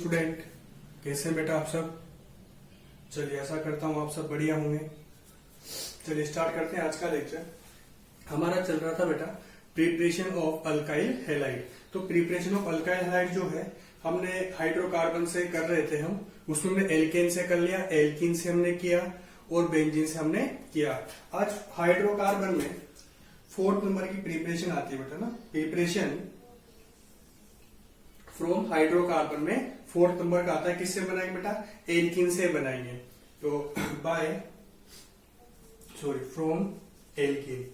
Student, कैसे हैं बेटा आप सब। चलिए आशा करता हूँ आप सब बढ़िया होंगे। चलिए स्टार्ट करते हैं आज का लेक्चर। हमारा चल रहा था बेटा प्रिपरेशन ऑफ अल्काइल हैलाइड। तो प्रिपरेशन ऑफ अल्काइल हैलाइड जो है हमने हाइड्रोकार्बन से कर रहे थे हम, उसमें हमने एल्केन से कर लिया, एल्कीन से हमने किया और बेंजीन से हमने किया। आज हाइड्रोकार्बन में 4th नंबर की प्रिपरेशन आती है बेटा ना, प्रिपरेशन फ्रॉम हाइड्रोकार्बन में 4th नंबर का आता है। किससे बनाएंगे बेटा? एल्कीन से बनाएंगे। तो फ्रॉम एल्कीन,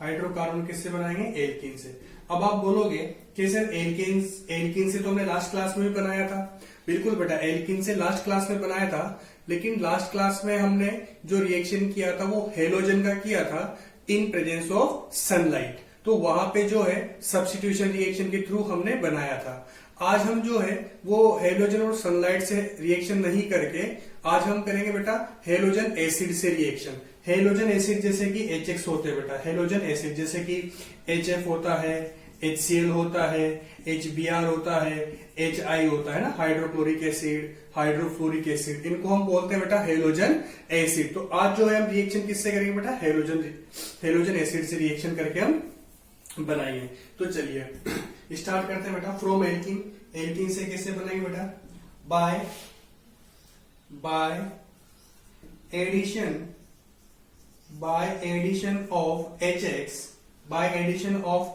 हाइड्रोकार्बन किससे बनाएंगे? एल्कीन से। अब आप बोलोगे कि सर एल्कीन से तो हमने लास्ट क्लास में भी बनाया था। बिल्कुल बेटा, एल्कीन से लास्ट क्लास में बनाया था, लेकिन लास्ट क्लास में हमने जो रिएक्शन किया था वो हेलोजन का किया था इन प्रेजेंस ऑफ सनलाइट। तो वहां पे जो है सब्स्टिट्यूशन रिएक्शन के थ्रू हमने बनाया था। आज हम जो है वो हेलोजन और सनलाइट से रिएक्शन नहीं करके आज हम करेंगे बेटा हेलोजन एसिड से रिएक्शन। हेलोजन एसिड जैसे कि HX होते हैं बेटा, हेलोजन एसिड जैसे कि HF होता है, HCl होता है, HBr होता है, HI होता है ना, हाइड्रोक्लोरिक एसिड, हाइड्रोफ्लोरिक एसिड, इनको हम बोलते हैं बेटा हेलोजन एसिड। तो आज जो है हम रिएक्शन किससे करेंगे बेटा? हेलोजन एसिड से रिएक्शन करके हम बनाएंगे। तो चलिए स्टार्ट करते हैं बेटा फ्रॉम एल्कीन। एल्कीन से कैसे बनाएंगे बेटा? By addition of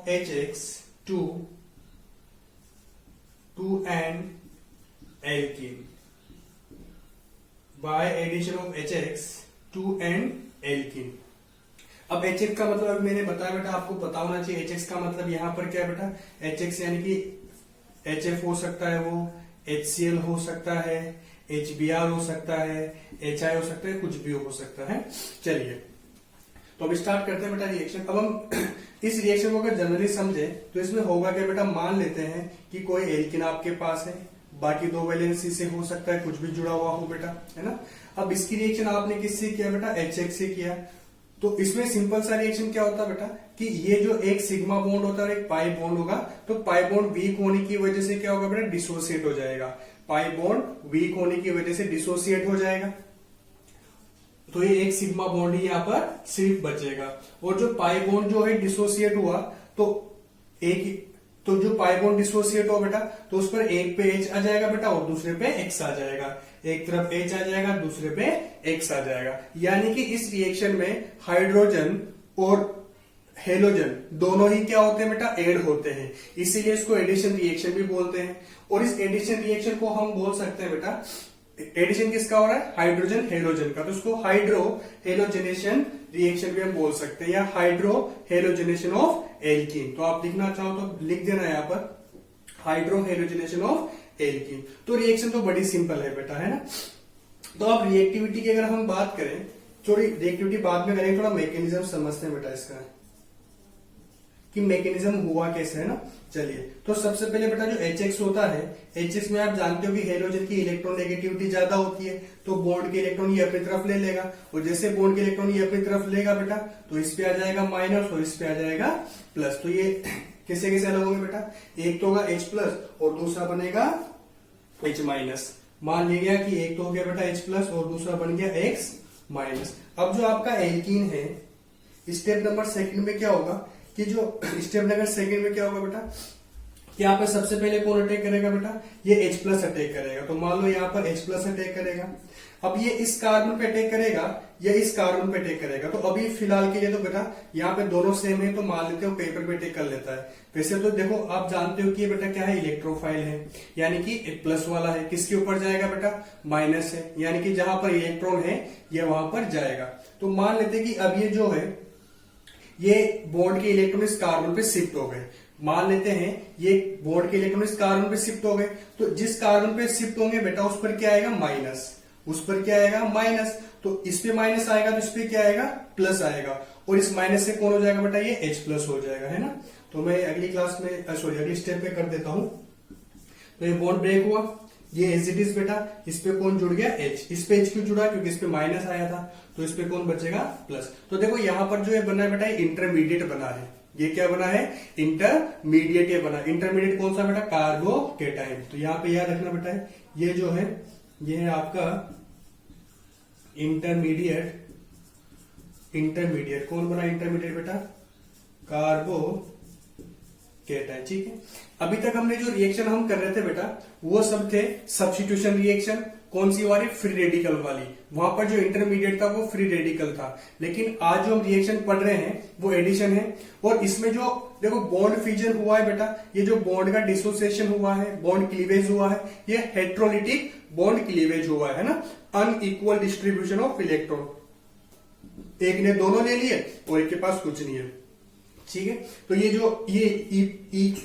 HX to an alkene, by addition of HX to an alkene. अब HX का मतलब मैंने बताया बेटा, आपको पता होना चाहिए। HX का मतलब यहां पर क्या है बेटा? HX यानी कि HF हो सकता है, वो HCl हो सकता है, HBr हो सकता है, HI हो सकता है, कुछ भी हो सकता है। चलिए तो अब स्टार्ट करते हैं बेटा रिएक्शन। अब हम इस रिएक्शन को अगर जनरली समझे तो इसमें होगा क्या बेटा? मान लेते हैं कि कोई एल्कीन आपके पास है, बाकी 2 वैलेंसी से हो सकता है कुछ भी जुड़ा हुआ हो बेटा, है ना। अब इसकी रिएक्शन आपने किससे किया बेटा? HX से किया। तो इसमें सिंपल सा रिएक्शन क्या होता है बेटा कि ये जो एक सिग्मा बॉन्ड होता है और एक पाई बॉन्ड होगा, तो पाई बॉन्ड वीक होने की वजह से क्या होगा बेटा? डिसोसिएट हो जाएगा। पाई बॉन्ड वीक होने की वजह से डिसोसिएट हो जाएगा, तो ये एक सिग्मा बॉन्ड ही यहाँ पर सिर्फ बचेगा। और जो पाई बॉन्ड जो है डिसोसिएट हुआ, तो जो पाई बॉन्ड डिसोसिएट हुआ बेटा, तो उस पर एक पे H आ जाएगा बेटा और दूसरे पे X आ जाएगा। एक तरफ H आ जाएगा, दूसरे पे X आ जाएगा। यानी कि इस रिएक्शन में हाइड्रोजन और हेलोजन दोनों ही क्या होते हैं बेटा? एड होते हैं, इसीलिए इसको एडिशन रिएक्शन भी बोलते हैं। और इस एडिशन रिएक्शन को हम बोल सकते हैं बेटा, एडिशन किसका हो रहा है? हाइड्रोजन हेलोजन का, तो इसको हाइड्रो हेलोजनेशन रिएक्शन भी हम बोल सकते हैं, या हाइड्रो हेलोजनेशन ऑफ एल्कीन। तो आप लिखना चाहो तो लिख देना यहाँ पर हाइड्रो हेलोजनेशन ऑफ एल्कीन। तो रिएक्शन तो बड़ी सिंपल है बेटा, है ना। तो अब रिएक्टिविटी की अगर हम बात करें, थोड़ी रिएक्टिविटी बाद में करेंगे, थोड़ा मैकेनिज्म समझते हैं बेटा इसका कि मैकेनिज्म हुआ कैसे, है ना। चलिए तो सबसे पहले बेटा जो HX होता है, HX में आप जानते हो कि हेलोजन की इलेक्ट्रॉन नेगेटिविटी ज्यादा होती है, तो बॉन्ड के इलेक्ट्रॉन ये अपनी तरफ ले लेगा, और जैसे बॉन्ड के इलेक्ट्रॉन ये अपनी तरफ लेगा बेटा, तो इस पे आ जाएगा माइनस और इस पे आ जाएगा प्लस। तो ये कैसे कैसे अलग होंगे बेटा? एक तो होगा H प्लस और दूसरा बनेगा H माइनस। मान लिया गया कि एक तो हो गया बेटा H प्लस और दूसरा बन गया X माइनस। अब जो आपका एल्कीन है, स्टेप नंबर 2 में क्या होगा कि जो स्टेप नंबर 2 में क्या होगा बेटा कि यहाँ पे सबसे पहले कौन अटैक करेगा बेटा? ये H प्लस अटैक करेगा। तो मान लो यहाँ पर H प्लस अटैक करेगा। अब ये इस कार्बन पे अटैक करेगा या इस कार्बन पे अटैक करेगा। तो अभी फिलहाल के लिए तो बेटा यहाँ पे दोनों सेम है, तो मान लेते हो पेपर पे अटैक कर लेता है। वैसे तो देखो आप जानते हो कि ये बेटा क्या है? इलेक्ट्रोफाइल है, यानी कि प्लस वाला है। किसके ऊपर जाएगा बेटा? माइनस है, यानी कि जहां पर इलेक्ट्रॉन है ये वहां पर जाएगा। तो मान लेते कि अब ये जो है ये बॉन्ड के इलेक्ट्रॉन इस कार्बन पे शिफ्ट हो गए। मान लेते हैं ये बॉन्ड के इलेक्ट्रॉन इस कार्बन पे शिफ्ट हो गए, तो जिस कार्बन पे शिफ्ट होंगे बेटा उस पर क्या आएगा? माइनस। उस पर क्या आएगा? माइनस। तो इस पे माइनस आएगा तो इस पे क्या आएगा? प्लस आएगा। और इस माइनस से कौन हो जाएगा बेटा? ये H प्लस हो जाएगा, है ना। तो मैं अगली क्लास में अगली स्टेप पे कर देता हूं। तो ये बॉन्ड ब्रेक हुआ, ये एज इट इज बेटा, इस पे कौन जुड़ गया? H। इस पे H क्यों जुड़ा? क्योंकि इस पे माइनस आया था, तो इस पे कौन बचेगा? प्लस। तो देखो यहां पर जो ये बना है बेटा इंटरमीडिएट बना है। ये क्या बना है? इंटरमीडिएट ये बना। इंटरमीडिएट कौन सा बेटा? कार्बोकेटाइन। तो यहाँ पे याद रखना बेटा है ये जो है ये है आपका इंटरमीडिएट कौन बना इंटरमीडिएट बेटा? कार्बोकेटाइन। ठीक है, अभी तक हमने जो रिएक्शन हम कर रहे थे बेटा वो सब थे सब्स्टिट्यूशन रिएक्शन। कौन सी वाली? फ्री रेडिकल वाली। वहां पर जो इंटरमीडिएट था वो फ्री रेडिकल था। लेकिन आज जो हम रिएक्शन पढ़ रहे हैं वो एडिशन है। और इसमें जो देखो बॉन्ड फ्यूजन हुआ है बेटा, ये जो बॉन्ड का डिसोसिएशन हुआ है, बॉन्ड क्लीवेज हुआ है, ये हेट्रोलिटिक बॉन्ड क्लीवेज हुआ है ना। अनइक्वल डिस्ट्रीब्यूशन ऑफ इलेक्ट्रॉन, एक ने दोनों ले लिए और एक के पास कुछ नहीं है। ठीक है, तो ये जो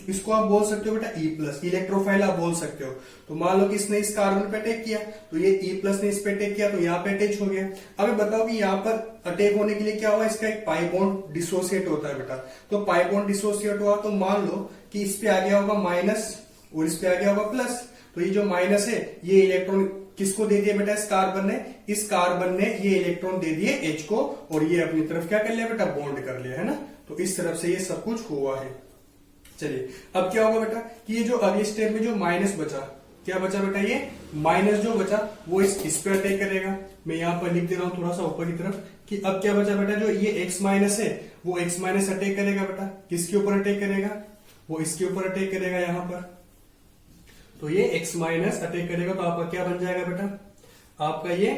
इसको आप बोल सकते हो बेटा ई प्लस, इलेक्ट्रोफाइल आप बोल सकते हो। तो मान लो कि इसने इस कार्बन पे अटैक किया तो ये ई प्लस ने इस पे अटैक किया तो यहाँ पे अटैच हो गया। अब बताओ कि यहाँ पर अटैक होने के लिए क्या हुआ? इसका एक पाई बॉन्ड डिसोसिएट होता है बेटा। तो पाई बॉन्ड डिसोसिएट हुआ तो मान लो कि इस पे आ गया होगा माइनस और इस पे आ गया होगा प्लस। तो ये जो माइनस है ये इलेक्ट्रॉन किसको दे दिया बेटा? इस कार्बन ने। इस कार्बन ने ये इलेक्ट्रॉन दे दिए H को और ये अपनी तरफ क्या कर लिया बेटा? बॉन्ड कर लिया है ना। तो इस तरफ से ये सब कुछ हुआ है। चलिए अब क्या होगा बेटा कि ये जो अगले स्टेप में जो माइनस बचा, क्या बचा बेटा? ये माइनस जो बचा वो इस पे अटैक करेगा। मैं यहां पर लिख दे रहा हूं थोड़ा सा ऊपर की तरफ कि अब क्या बचा बेटा? जो ये एक्स माइनस है वो एक्स माइनस अटैक करेगा बेटा। किसके ऊपर अटैक करेगा? वो इसके ऊपर अटैक करेगा यहां पर। तो ये x माइनस अटैक करेगा तो आपका क्या बन जाएगा बेटा? आपका ये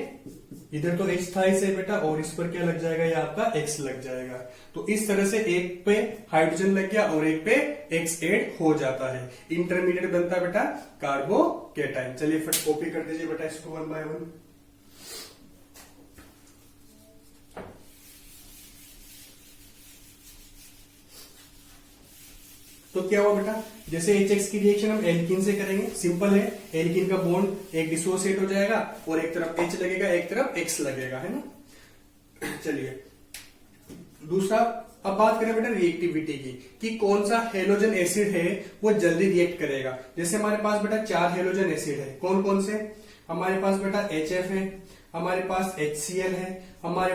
इधर तो H था इसे बेटा और इस पर क्या लग जाएगा? ये आपका X लग जाएगा। तो इस तरह से एक पे हाइड्रोजन लग गया और एक पे X ऐड हो जाता है। इंटरमीडिएट बनता है बेटा कार्बोकेटाइन। चलिए फट कॉपी कर दीजिए बेटा इसको 1 बाय 1। तो क्या हुआ बेटा? जैसे HX की रिएक्शन हम एल्कीन से करेंगे, सिंपल है। एल्कीन का बॉन्ड एक डिसोसिएट हो जाएगा और एक तरफ H लगेगा एक तरफ X लगेगा, है ना। चलिए दूसरा अब बात करें बेटा रिएक्टिविटी की कि कौन सा हेलोजन एसिड है वो जल्दी रिएक्ट करेगा। जैसे हमारे पास बेटा 4 हेलोजन एसिड है। कौन कौन से? हमारे पास बेटा HF है, हमारे पास HCl है, हमारे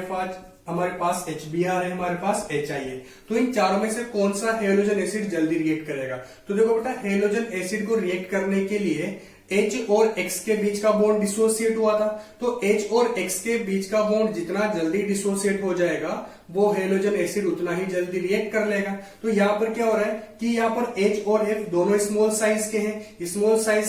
पास HBr है, हमारे पास HI है। तो इन चारों में से कौन सा हेलोजन एसिड जल्दी रिएक्ट करेगा? तो देखो बेटा हेलोजन एसिड को रिएक्ट करने के लिए H और X के बीच का बॉन्ड डिसोसिएट हुआ था। तो H और X के बीच का बॉन्ड जितना जल्दी डिसोसिएट हो जाएगा वो हेलोजन एसिड उतना ही जल्दी रिएक्ट कर लेगा। तो यहाँ पर क्या हो रहा है कि यहाँ पर H और F दोनों स्मॉल साइज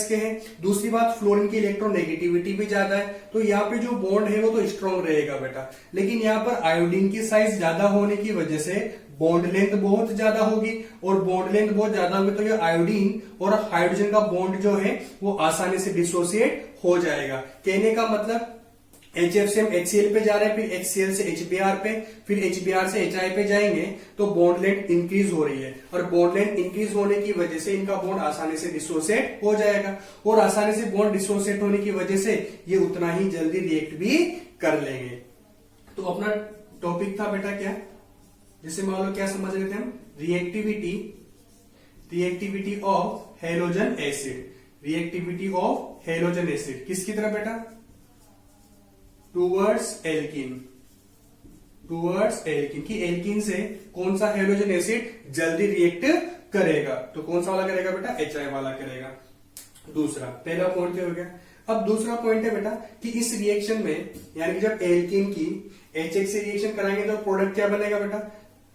के हैं। दूसरी बात फ्लोरीन की इलेक्ट्रोनेगेटिविटी भी ज्यादा है तो यहाँ पे जो बॉन्ड है वो तो स्ट्रॉन्ग रहेगा बेटा। लेकिन यहाँ पर आयोडीन की साइज ज्यादा होने की वजह से बॉन्ड लेंथ बहुत ज्यादा होगी और बॉन्ड लेंथ बहुत ज्यादा होगी तो ये आयोडीन और हाइड्रोजन का बॉन्ड जो है वो आसानी से डिसोसिएट हो जाएगा। कहने का मतलब HF से हम HCl पे जा रहे हैं, फिर HCl से HBr पे, फिर HBr से HI पे जाएंगे तो बॉन्ड लेंथ इंक्रीज हो रही है और बॉन्ड लेंथ इंक्रीज होने की वजह से इनका बॉन्ड आसानी से डिसोसिएट हो जाएगा और आसानी से बॉन्ड डिसोसिएट होने की वजह से ये उतना ही जल्दी रिएक्ट भी कर लेंगे। तो अपना टॉपिक था बेटा क्या? जैसे मान लो क्या समझ रहे थे हम? रिएक्टिविटी ऑफ हेलोजन एसिड किसकी तरफ बेटा? टूवर्ड्स एल्कीन की एल्कीन से कौन सा हेलोजन एसिड जल्दी रिएक्ट करेगा? तो कौन सा वाला करेगा बेटा? HI वाला करेगा। दूसरा, पहला पॉइंट क्या हो गया। अब दूसरा पॉइंट है बेटा कि इस रिएक्शन में यानी कि जब एल्कीन की HX से रिएक्शन कराएंगे तो प्रोडक्ट क्या बनेगा बेटा?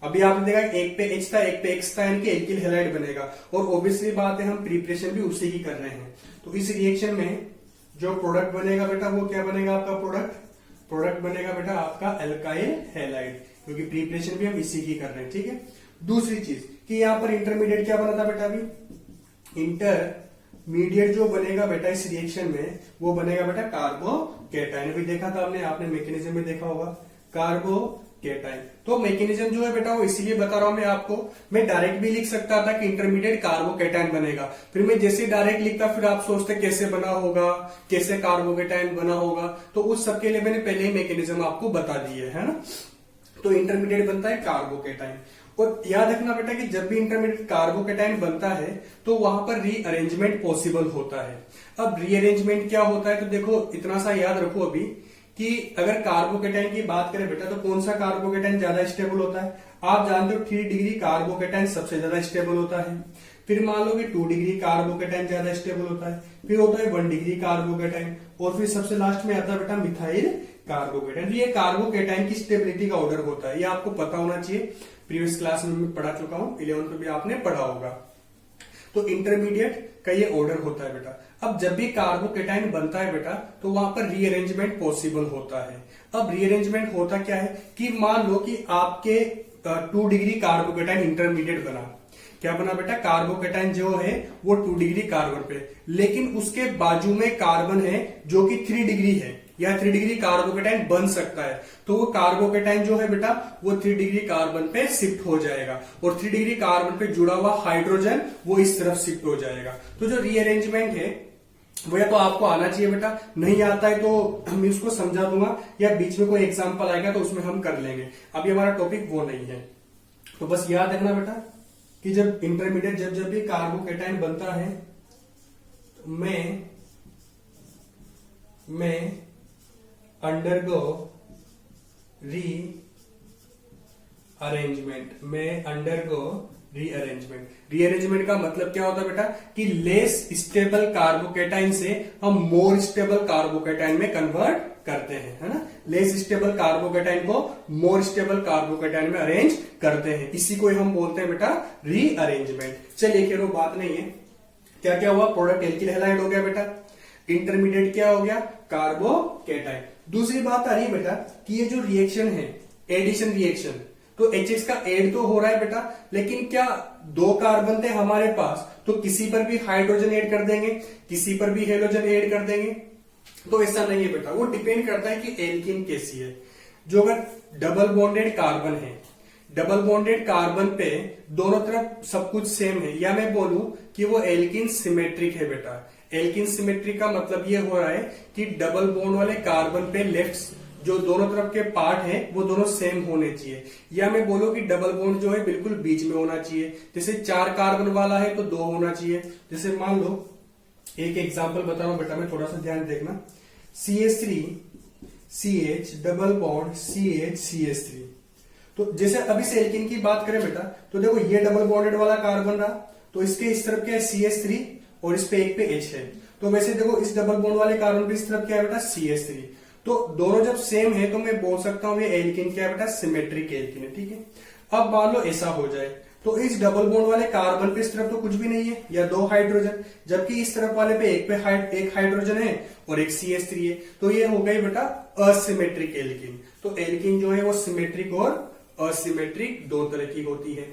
अभी आपने देखा एक पे H था एक पे X था यानी कि एल्किल हैलाइड बनेगा और ऑब्वियसली बात है हम प्रिपरेशन भी उसी की कर रहे हैं। तो इस रिएक्शन में जो प्रोडक्ट बनेगा बेटा वो क्या बनेगा? आपका प्रोडक्ट बनेगा बेटा आपका अल्काइल हैलाइड, क्योंकि प्रिपरेशन भी हम इसी की कर रहे हैं। ठीक है। दूसरी चीज कि यहाँ पर इंटरमीडिएट क्या बना था बेटा? अभी इंटरमीडिएट जो बनेगा बेटा इस रिएक्शन में वो बनेगा बेटा कार्बोकेटाइन। अभी देखा था हमने, आपने मैकेनिज्म में देखा होगा कार्बोकेटाइन। तो मैकेनिज्म जो है बेटा वो इसीलिए बता रहा हूं मैं आपको। मैं डायरेक्ट भी लिख सकता था कि इंटरमीडिएट कार्बोकेटाइन बनेगा, फिर मैं जैसे डायरेक्ट लिखता फिर आप सोचते कैसे बना होगा, कैसे कार्बोकेटाइन बना होगा। तो उस सबके लिए मैंने पहले ही मैकेनिज्म आपको बता दिए है ना। तो इंटरमीडिएट बनता है कार्बोकेटाइन। और याद रखना बेटा कि जब भी इंटरमीडिएट कार्बोकेटाइन बनता है तो वहां पर रीअरेंजमेंट पॉसिबल होता है। अब रीअरेंजमेंट क्या होता है? तो देखो इतना सा याद रखो अभी कि अगर कार्बोकेटाइन की बात करें बेटा तो कौन सा कार्बोकेटाइन ज्यादा स्टेबल होता है? आप जानते हो 3 डिग्री कार्बोकेटाइन सबसे ज्यादा स्टेबल होता है। फिर मान लो कि 2 डिग्री कार्बोकेटाइन ज्यादा स्टेबल होता है, फिर होता है 1 डिग्री कार्बोकेटाइन, और फिर सबसे लास्ट में आता है बेटा मिथाइल कार्बोकेटाइन। ये कार्बोकेटाइन की स्टेबिलिटी का ऑर्डर होता है, ये आपको पता होना चाहिए, प्रीवियस क्लास में मैं पढ़ा चुका हूं, 11th में भी आपने पढ़ा होगा। तो इंटरमीडिएट का ये ऑर्डर होता है बेटा। अब जब भी कार्बोकेटाइन बनता है बेटा तो वहां पर रीअरेंजमेंट पॉसिबल होता है। अब रीअरेंजमेंट होता क्या है कि मान लो कि आपके 2 डिग्री कार्बोकेटाइन इंटरमीडिएट बना, क्या बना बेटा, कार्बोकेटाइन जो है वो 2 डिग्री कार्बन पे, लेकिन उसके बाजू में कार्बन है जो कि 3 डिग्री है, या 3 डिग्री कार्बोकेटाइन बन सकता है, तो वो कार्बोकेटाइन जो है बेटा वो 3 डिग्री कार्बन पे शिफ्ट हो जाएगा, और 3 डिग्री कार्बन पे जुड़ा हुआ हाइड्रोजन वो इस तरफ शिफ्ट हो जाएगा। तो जो रीअरेंजमेंट है वो या तो आपको आना चाहिए बेटा, नहीं आता है तो मैं उसको समझा दूंगा, या बीच में कोई एग्जाम्पल आएगा तो उसमें हम कर लेंगे, अभी हमारा टॉपिक वो नहीं है। तो बस याद रखना बेटा कि जब इंटरमीडिएट जब भी कार्बोकेटाइन बनता है तो मैं अंडरगो रीअरेंजमेंट। रीअरेंजमेंट का मतलब क्या होता है बेटा कि लेस स्टेबल कार्बोकेटाइन से हम मोर स्टेबल कार्बोकेटाइन में कन्वर्ट करते हैं, है ना। लेस स्टेबल कार्बोकेटाइन को मोर स्टेबल कार्बोकेटाइन में अरेंज करते हैं, इसी को हम बोलते हैं बेटा रीअरेंजमेंट। चलिए खैर वो बात नहीं है। क्या क्या हुआ, प्रोडक्ट एल्किल हैलाइड हो गया बेटा, इंटरमीडिएट क्या हो गया, कार्बोकेटाइन। दूसरी बात आ रही है बेटा कि ये जो रिएक्शन है एडिशन रिएक्शन, तो HX का एड तो हो रहा है बेटा, लेकिन क्या 2 कार्बन थे हमारे पास तो किसी पर भी हाइड्रोजन ऐड कर देंगे, किसी पर भी हेलोजन ऐड कर देंगे, तो ऐसा नहीं है बेटा। वो डिपेंड करता है कि एल्कीन कैसी है। जो अगर डबल बॉन्डेड कार्बन है, डबल बॉन्डेड कार्बन पे दोनों तरफ सब कुछ सेम है, या मैं बोलूं कि वो एल्कीन सिमेट्रिक है बेटा। एल्कीन सिमेट्रिक का मतलब ये हो रहा है कि डबल बॉन्ड वाले कार्बन पे लेफ्ट जो दोनों तरफ के पार्ट हैं वो दोनों सेम होने चाहिए, या मैं बोलूं कि डबल बॉन्ड जो है बिल्कुल बीच में होना चाहिए। जैसे 4 कार्बन वाला है तो 2 होना चाहिए। जैसे मान लो एक एग्जांपल बता रहा हूं बेटा, मैं थोड़ा सा ध्यान देखना, CH3 CH double bond CH CH3। तो जैसे अभी से एल्कीन की बात करें बेटा तो देखो ये डबल बॉन्डेड वाला कार्बन रहा, तो इसके इस तरफ क्या है CH3 और इस पे एक पे H है। तो वैसे देखो इस डबल बॉन्ड वाले कार्बन पे इस तरफ क्या है बेटा CH3। तो दोनों जब सेम है तो मैं बोल सकता हूं ये एल्कीन क्या है बेटा, सिमेट्रिक एल्कीन है, ठीक है। अब मान लो ऐसा हो जाए तो इस डबल बॉन्ड वाले कार्बन पे इस तरफ तो कुछ भी नहीं है, या 2 हाइड्रोजन, जबकि इस तरफ वाले पे एक हाइड्रोजन है और एक CH3 है, तो ये हो गई बेटा असिमेट्रिक एल्कीन। तो एल्कीन जो है वो सिमेट्रिक और असिमेट्रिक 2 तरह की होती है।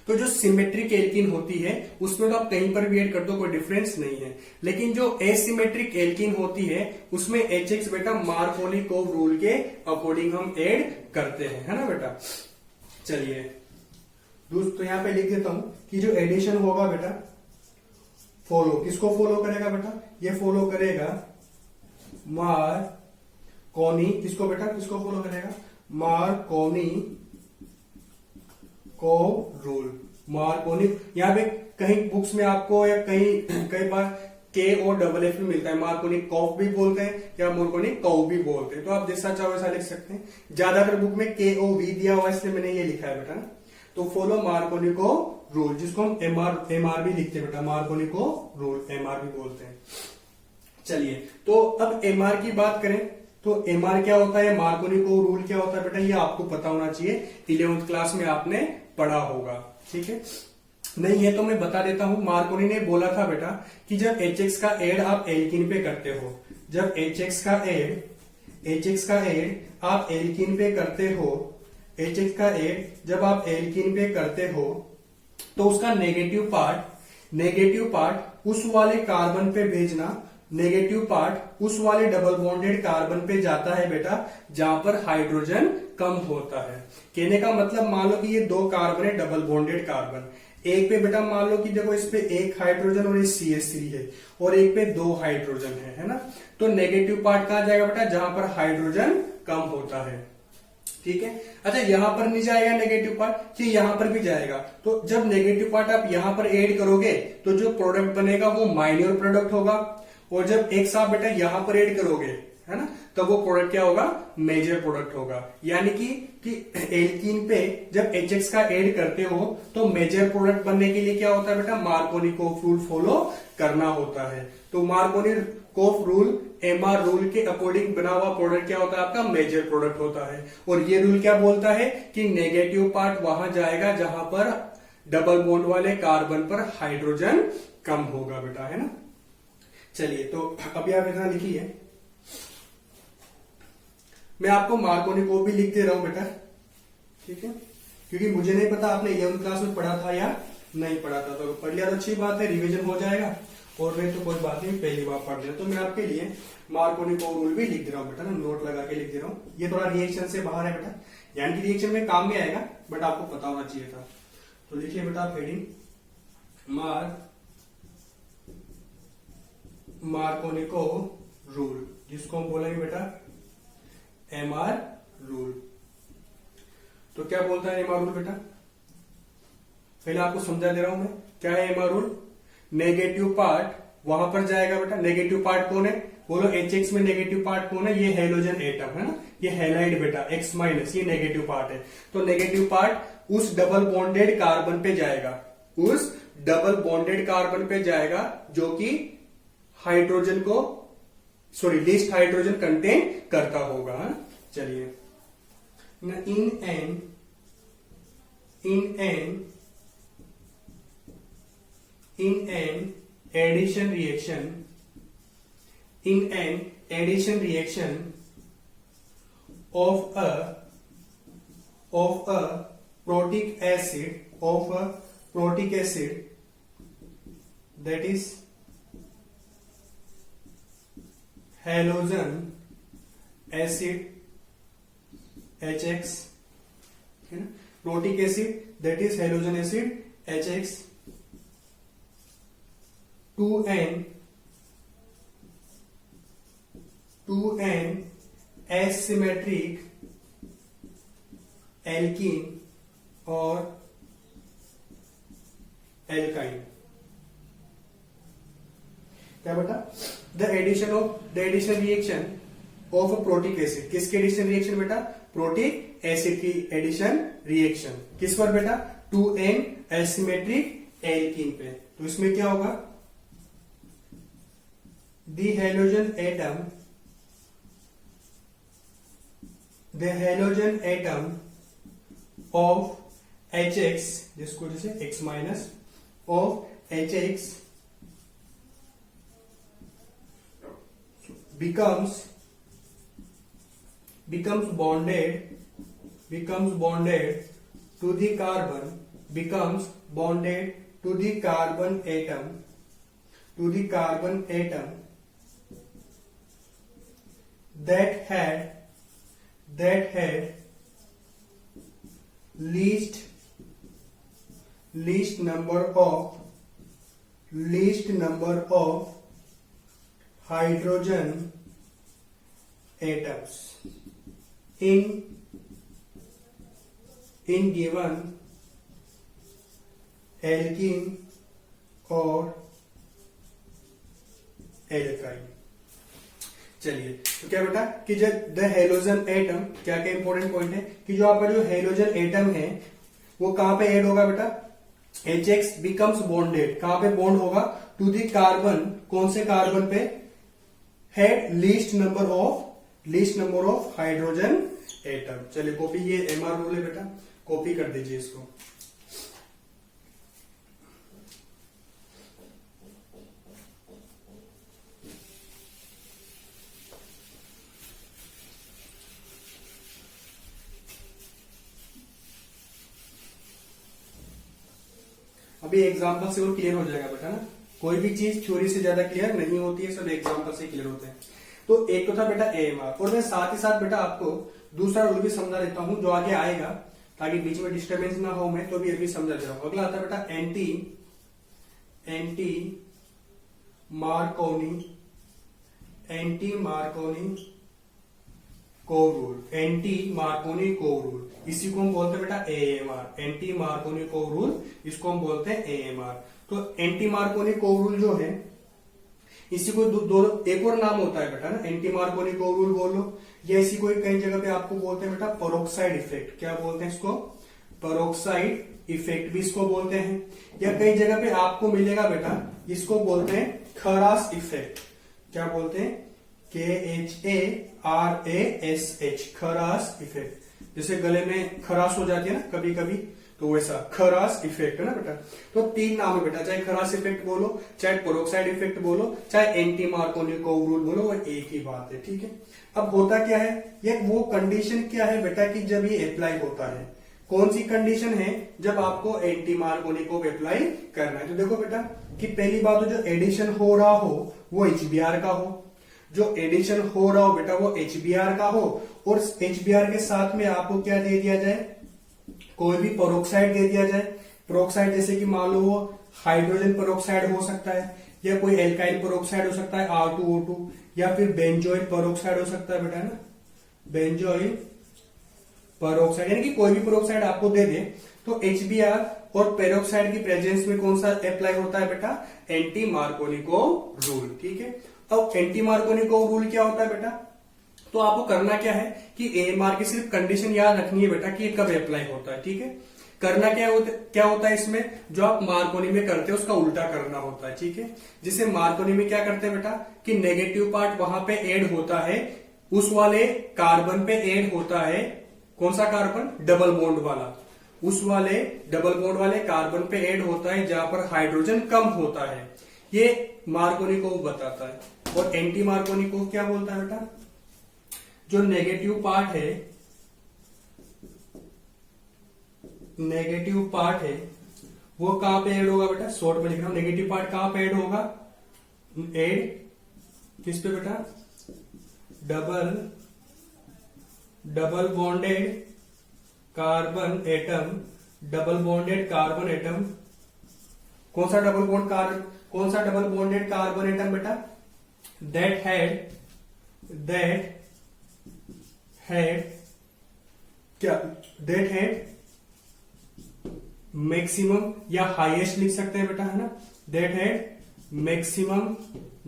तो जो सिमेट्रिक एल्कीन होती है उसमें तो आप कहीं पर भी ऐड कर दो, कोई डिफरेंस नहीं है। लेकिन जो एसिमेट्रिक एल्कीन होती है उसमें HX बेटा मार्कोनिकोव रूल के अकॉर्डिंग हम ऐड करते हैं, है ना बेटा। चलिए तो यहां पे लिख देता हूं कि जो एडिशन होगा बेटा फॉलो, किसको फॉलो करेगा बेटा, ये फॉलो करेगा मार्कोनी, किसको बेटा, किसको फॉलो करेगा, मार्कोनिकोव रूल। मार्कोनिक, यहाँ पे कहीं बुक्स में आपको या कई बार KOFF में मिलता है, मार्कोनिकोव भी बोलते हैं या मार्कोनिकोव भी बोलते हैं, तो आप जैसा चाहो वैसा लिख सकते हैं। ज्यादातर बुक में KOV दिया हुआ इसलिए मैंने ये लिखा है बेटा ना। तो फॉलो मार्कोनिकोव रूल, जिसको हम MR भी लिखते हैं बेटा, मार्कोनिकोव रूल MR भी बोलते हैं। चलिए तो अब MR की बात करें तो MR क्या होता है, मार्कोनिकोव रूल क्या होता है बेटा, ये आपको पता होना चाहिए, 11th क्लास में आपने पढ़ा होगा, ठीक है। नहीं है तो मैं बता देता हूं। मार्कोनी ने बोला था बेटा कि जब HX का ऐड आप एल्कीन पे करते हो, जब HX का ऐड आप एल्कीन पे करते हो, HX का ऐड जब आप एल्कीन पे करते हो तो उसका नेगेटिव पार्ट उस वाले कार्बन पे भेजना, नेगेटिव पार्ट उस वाले डबल बॉन्डेड कार्बन पे जाता है बेटा जहां पर हाइड्रोजन कम होता है। कहने का मतलब मान लो कि ये 2 कार्बन है डबल बॉन्डेड कार्बन, एक पे बेटा मान लो कि देखो इस पे 1 हाइड्रोजन और इस CH3 है, और एक पे 2 हाइड्रोजन है ना। तो नेगेटिव पार्ट कहां जाएगा बेटा, जहां पर हाइड्रोजन कम होता है, ठीक है। अच्छा यहां पर नहीं जाएगा नेगेटिव पार्ट, कि यहां पर भी जाएगा। तो जब नेगेटिव पार्ट आप यहां पर ऐड करोगे तो जो प्रोडक्ट बनेगा वो माइनर प्रोडक्ट होगा, और जब एक साथ बेटा यहां पर ऐड करोगे, है ना, तो वो प्रोडक्ट क्या होगा, मेजर प्रोडक्ट होगा। यानी कि एल्कीन पे जब HX का ऐड करते हो तो मेजर प्रोडक्ट बनने के लिए क्या होता है बेटा, मार्कोनिकोफ रूल फॉलो करना होता है। तो मार्कोनिकोफ रूल MR रूल के अकॉर्डिंग बना हुआ प्रोडक्ट क्या होता है, आपका मेजर प्रोडक्ट होता है। और ये रूल क्या बोलता है कि नेगेटिव पार्ट वहां जाएगा जहां पर डबल बॉन्ड वाले कार्बन पर हाइड्रोजन कम होगा बेटा, है ना। चलिए तो अभी आप इतना लिखिए, मैं आपको मार्कोनिकोफ भी लिख दे रहा हूं बेटा, ठीक है, क्योंकि मुझे नहीं पता आपने 11वीं क्लास में पढ़ा था या नहीं पढ़ा था। तो पढ़ लिया तो अच्छी बात है, रिवीजन हो जाएगा, और नहीं तो कोई बात नहीं, पहली बार पढ़ लिया। तो मैं आपके लिए मार्कोनिकोफ रूल भी लिख दे रहा हूं बेटा ना, नोट लगा के लिख दे रहा हूं। ये थोड़ा रिएक्शन से बाहर है बेटा, यानी कि रिएक्शन में काम में आएगा, बट आपको पता होना चाहिए था। तो लिखिए बेटा हेडिंग मार्कोनिकोफ रूल, जिसको हम बोलेंगे बेटा MR रूल। तो क्या बोलता है MR रूल बेटा, पहले आपको समझा दे रहा हूं मैं, क्या है MR रूल। नेगेटिव पार्ट वहां पर जाएगा बेटा, नेगेटिव पार्ट कौन है, बोलो HX में नेगेटिव पार्ट कौन है, ये हेलोजन एटम है ना, ये हैलाइड बेटा X माइनस, ये नेगेटिव पार्ट है। तो नेगेटिव पार्ट उस डबल बॉन्डेड कार्बन पे जाएगा, उस डबल बॉन्डेड कार्बन पे जाएगा जो कि हाइड्रोजन को लीस्ट हाइड्रोजन कंटेन करता होगा। चलिए, in an addition reaction of a protic acid that is halogen acid HX, है ना, protic acid that is halogen acid HX to an asymmetric alkene or alkyne। क्या बेटा, the addition reaction of a protic acid, किसके addition reaction बेटा, protic acid की addition reaction, किस पर बेटा, टू एन एसिमेट्रिक एल्कीन पे। तो इसमें क्या होगा, the halogen atom of HX, जिसको जैसे X minus of HX becomes bonded to the carbon atom that had least number of hydrogen atoms in given alkene or alkyne। चलिए, तो क्या बेटा कि जब द हेलोजन एटम, क्या क्या इंपॉर्टेंट पॉइंट है कि जो आपका जो हेलोजन एटम है वो कहां पे ऐड होगा बेटा, HX becomes bonded, कहां पे बॉन्ड होगा, टू दी कार्बन, कौन से कार्बन पे, had least number of hydrogen atom. चलिए कॉपी, ये MR रूल है बेटा, कॉपी कर दीजिए इसको। अभी एग्जाम्पल से और क्लियर हो जाएगा बेटा ना, कोई भी चीज थ्योरी से ज्यादा क्लियर नहीं होती है, सब एग्जाम्पल से क्लियर होते हैं। तो एक तो था बेटा AMR, और मैं साथ ही साथ बेटा आपको दूसरा रूल भी समझा देता हूं जो आगे आएगा, ताकि बीच में डिस्टर्बेंस ना हो, मैं तो भी अभी समझा दे रहा हूं। अगला आता है बेटा एंटी मार्कोनी कोव रूल, इसी को हम बोलते हैं बेटा AMR, anti Markovnikov rule, इसको हम बोलते हैं AMR। तो एंटी मार्कोनी कोव रूल जो है, इसी को एक और नाम होता है बेटा ना, एंटी मार्कोनिकोव रूल बोलो, या इसी को कई जगह पे आपको बोलते हैं बेटा पेरोक्साइड इफेक्ट। क्या बोलते हैं इसको? पेरोक्साइड इफेक्ट भी इसको बोलते हैं। या कई जगह पे आपको मिलेगा बेटा, इसको बोलते हैं खरास इफेक्ट। क्या बोलते हैं? KHARASH, खरास इफेक्ट। जैसे गले में खराश हो जाती है ना कभी कभी, तो वैसा खरास इफेक्ट है ना बेटा। तो 3 नाम है बेटा, चाहे खरास इफेक्ट बोलो, चाहे पेरोक्साइड इफेक्ट बोलो, चाहे एंटी मार्कोनिकोव रूल बोलो, वो एक ही बात है। ठीक है। अब होता क्या है, ये वो कंडीशन क्या है बेटा कि जब ये अप्लाई होता है, कौन सी कंडीशन है? जब आपको एंटी मार्कोनिकोव अप्लाई करना है। तो देखो बेटा कि पहली बात तो जो एडिशन हो रहा हो वो HBr का हो, जो एडिशन हो रहा हो बेटा वो HBr का हो, और HBr के साथ में आपको क्या दे दिया जाए? कोई भी पेरोक्साइड दे दिया जाए। पेरोक्साइड जैसे कि मान लो वो हाइड्रोजन पेरोक्साइड हो सकता है, या कोई एल्काइल पेरोक्साइड हो सकता है R2O2, या फिर बेंजोइल पेरोक्साइड हो सकता है बेटा ना, बेंजोइल पेरोक्साइड, यानी कि कोई भी पेरोक्साइड आपको दे दे। तो HBr और पेरोक्साइड की प्रेजेंस में कौन सा अप्लाई होता है बेटा? Anti Markovnikov rule. ठीक है। अब एंटी मार्कोनिकोव रूल क्या होता है बेटा? तो आपको करना क्या है कि AMR की सिर्फ कंडीशन याद रखनी है बेटा कि ये कब अप्लाई होता है। ठीक है। करना क्या होता है इसमें, जो आप मार्कोनी में करते हैं उसका उल्टा करना होता है। ठीक है। जिसे मार्कोनी में क्या करते हैं बेटा कि नेगेटिव पार्ट वहां पे ऐड होता है, उस वाले कार्बन पे ऐड होता है। कौन सा कार्बन? डबल बॉन्ड वाला। उस वाले डबल बॉन्ड वाले कार्बन पे ऐड होता है जहां पर हाइड्रोजन कम होता है। ये मार्कोनिकोव बताता है। और एंटी मार्कोनिकोव क्या बोलता है बेटा? जो नेगेटिव पार्ट है, नेगेटिव पार्ट है वो कहां पे ऐड होगा बेटा? शॉर्ट में लिख रहा हूं, नेगेटिव पार्ट कहां पे ऐड होगा? ऐड किस पे बेटा? Double bonded carbon atom, double bonded carbon atom. कौन सा डबल बॉन्डेड कार्बन एटम बेटा? दैट हैड मैक्सिमम या हाईएस्ट लिख सकते हैं बेटा, है ना? That had maximum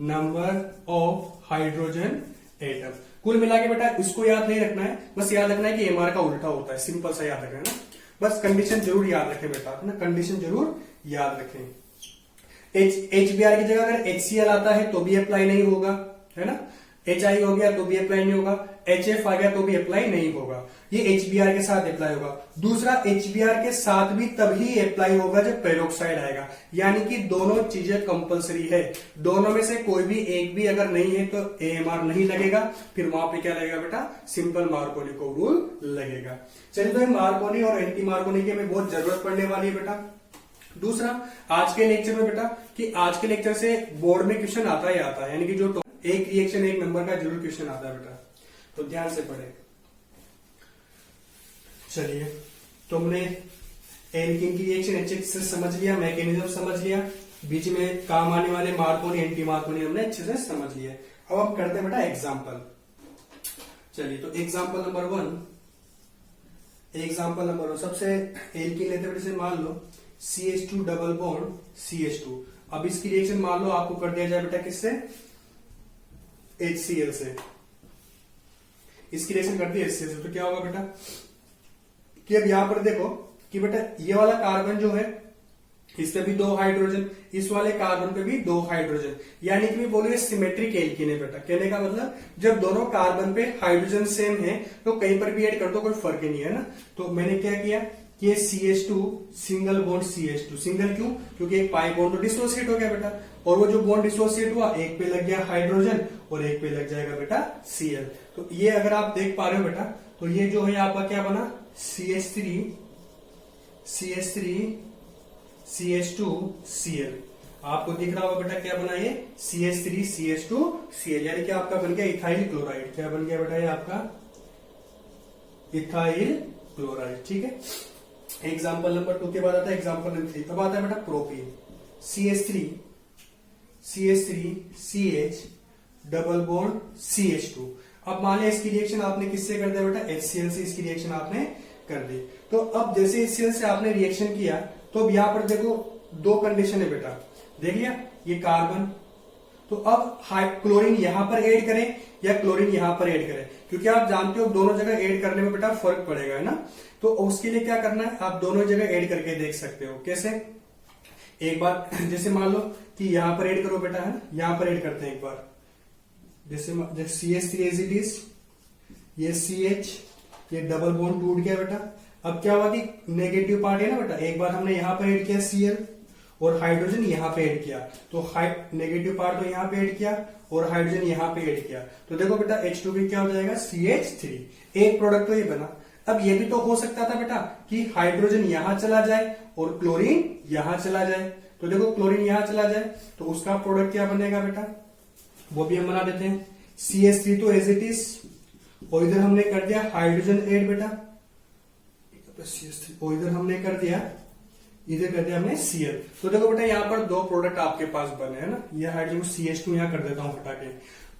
number of hydrogen atom. कुल मिला के बेटा इसको याद नहीं रखना है, बस याद रखना है कि AMR का उल्टा होता है। सिंपल सा याद रखना है ना, बस कंडीशन जरूर याद रखें बेटा, ना कंडीशन जरूर याद रखें। HBr की जगह अगर HCl आता है तो भी अप्लाई नहीं होगा, है ना? HI हो गया तो भी अप्लाई नहीं होगा, HF आ गया तो भी अप्लाई नहीं होगा। ये HBr के साथ अप्लाई होगा। दूसरा, HBr के साथ भी तभी अप्लाई होगा जब पेरोक्साइड आएगा, यानी कि दोनों चीजें कंपलसरी है। दोनों में से कोई भी एक भी अगर नहीं है तो AMR नहीं लगेगा, फिर वहां पे क्या लगेगा बेटा? सिंपल मार्कोनिकोव रूल लगेगा। चलिए, तो मार्कोनी और एंटी मार्कोनी की हमें बहुत जरूरत पड़ने वाली है बेटा। दूसरा, आज के लेक्चर में बेटा कि आज के लेक्चर से बोर्ड में क्वेश्चन आता ही आता है, यानी कि जो एक रिएक्शन एक नंबर का जरूर क्वेश्चन आता है बेटा, तो ध्यान से पढ़े। चलिए, तुमने एल्कीन की रिएक्शन अच्छे से समझ लिया, मैकेनिज्म समझ लिया, बीच में काम आने वाले मार्कोनी एंटी मार्कोनी हमने अच्छे से समझ लिया। अब हम करते हैं बेटा एग्जाम्पल। चलिए, तो एग्जाम्पल नंबर 1 सबसे एल्कीन लेते हैं, जैसे मान लो CH2 डबल बॉन्ड CH2। अब इसकी रिएक्शन मान लो आपको कर दिया जाए बेटा किससे? HCl से। इसकी रिएक्शन करती है HCl से, तो क्या होगा बेटा कि अब यहां पर देखो कि बेटा ये वाला कार्बन जो है इस पे भी 2 हाइड्रोजन, इस वाले कार्बन पे भी 2 हाइड्रोजन, यानी कि मैं बोलूंगा सिमेट्रिक एल्कीन है बेटा। कहने का मतलब जब दोनों कार्बन पे हाइड्रोजन सेम है तो कहीं पर भी ऐड कर दो, कोई फर्क ही नहीं है ना। तो मैंने क्या किया कि ये CH2 single bond CH2, single क्यों? क्योंकि एक पाई बॉन्ड तो डिसोसिएट हो गया बेटा, और वो जो बॉन्ड डिसोसिएट हुआ एक पे लग गया हाइड्रोजन और एक पे लग जाएगा बेटा Cl। तो ये अगर आप देख पा रहे हो बेटा, तो ये जो है आपका क्या बना? CH3 CH2 Cl। आपको दिख रहा होगा बेटा क्या बना ये? CH3 CH2 Cl, यानी कि आपका बन गया इथाइल क्लोराइड। क्या बन गया बेटा? ये आपका इथाइल क्लोराइड। ठीक है। एग्जाम्पल नंबर 2 के बाद आता है एग्जाम्पल नंबर 3। अब आता है बेटा propene CH3 CH double bond CH2। अब मान लिया इसकी रिएक्शन आपने किससे कर दिया बेटा? HCl से इसकी रिएक्शन आपने कर दी। तो अब जैसे HCl से आपने रिएक्शन किया तो अब यहां पर देखो 2 कंडीशन है बेटा, देख लिया? ये कार्बन तो अब क्लोरीन यहां पर ऐड करें या क्लोरीन यहां पर ऐड करें, क्योंकि आप जानते हो दोनों जगह ऐड करने में बेटा फर्क पड़ेगा, है ना। तो उसके लिए क्या करना है, आप दोनों जगह ऐड करके देख सकते हो। कैसे? एक बार जैसे मान लो कि यहां पर ऐड करो बेटा, है ना, यहां पर ऐड करते हैं एक बार। जैसे CH3 एज इट इज, ये CH, ये डबल बॉन्ड टूट गया बेटा। अब क्या हुआ कि नेगेटिव पार्ट है ना बेटा, एक बार हमने यहां पर ऐड किया Cl और हाइड्रोजन यहां पे ऐड किया, तो नेगेटिव पार्ट तो यहां पे ऐड किया और हाइड्रोजन यहां पे ऐड किया, तो देखो बेटा H2 क्या हो जाएगा, CH3। एक प्रोडक्ट तो ये बना। अब ये भी तो हो सकता था बेटा कि हाइड्रोजन यहां चला जाए और क्लोरीन यहां चला जाए, तो देखो क्लोरीन यहां चला जाए तो उसका प्रोडक्ट क्या बनेगा बेटा, वो भी हम बना देते हैं। CH3 तो एज इट इज, और इधर हमने कर दिया हाइड्रोजन ऐड बेटा, CH3 और इधर हमने कर दिया, इधर कर दिया हमने Cl। तो देखो बेटा यहाँ पर दो प्रोडक्ट आपके पास बने, है ना। ये हाइड्रोजन CH2 यहाँ कर देता हूं हटा के।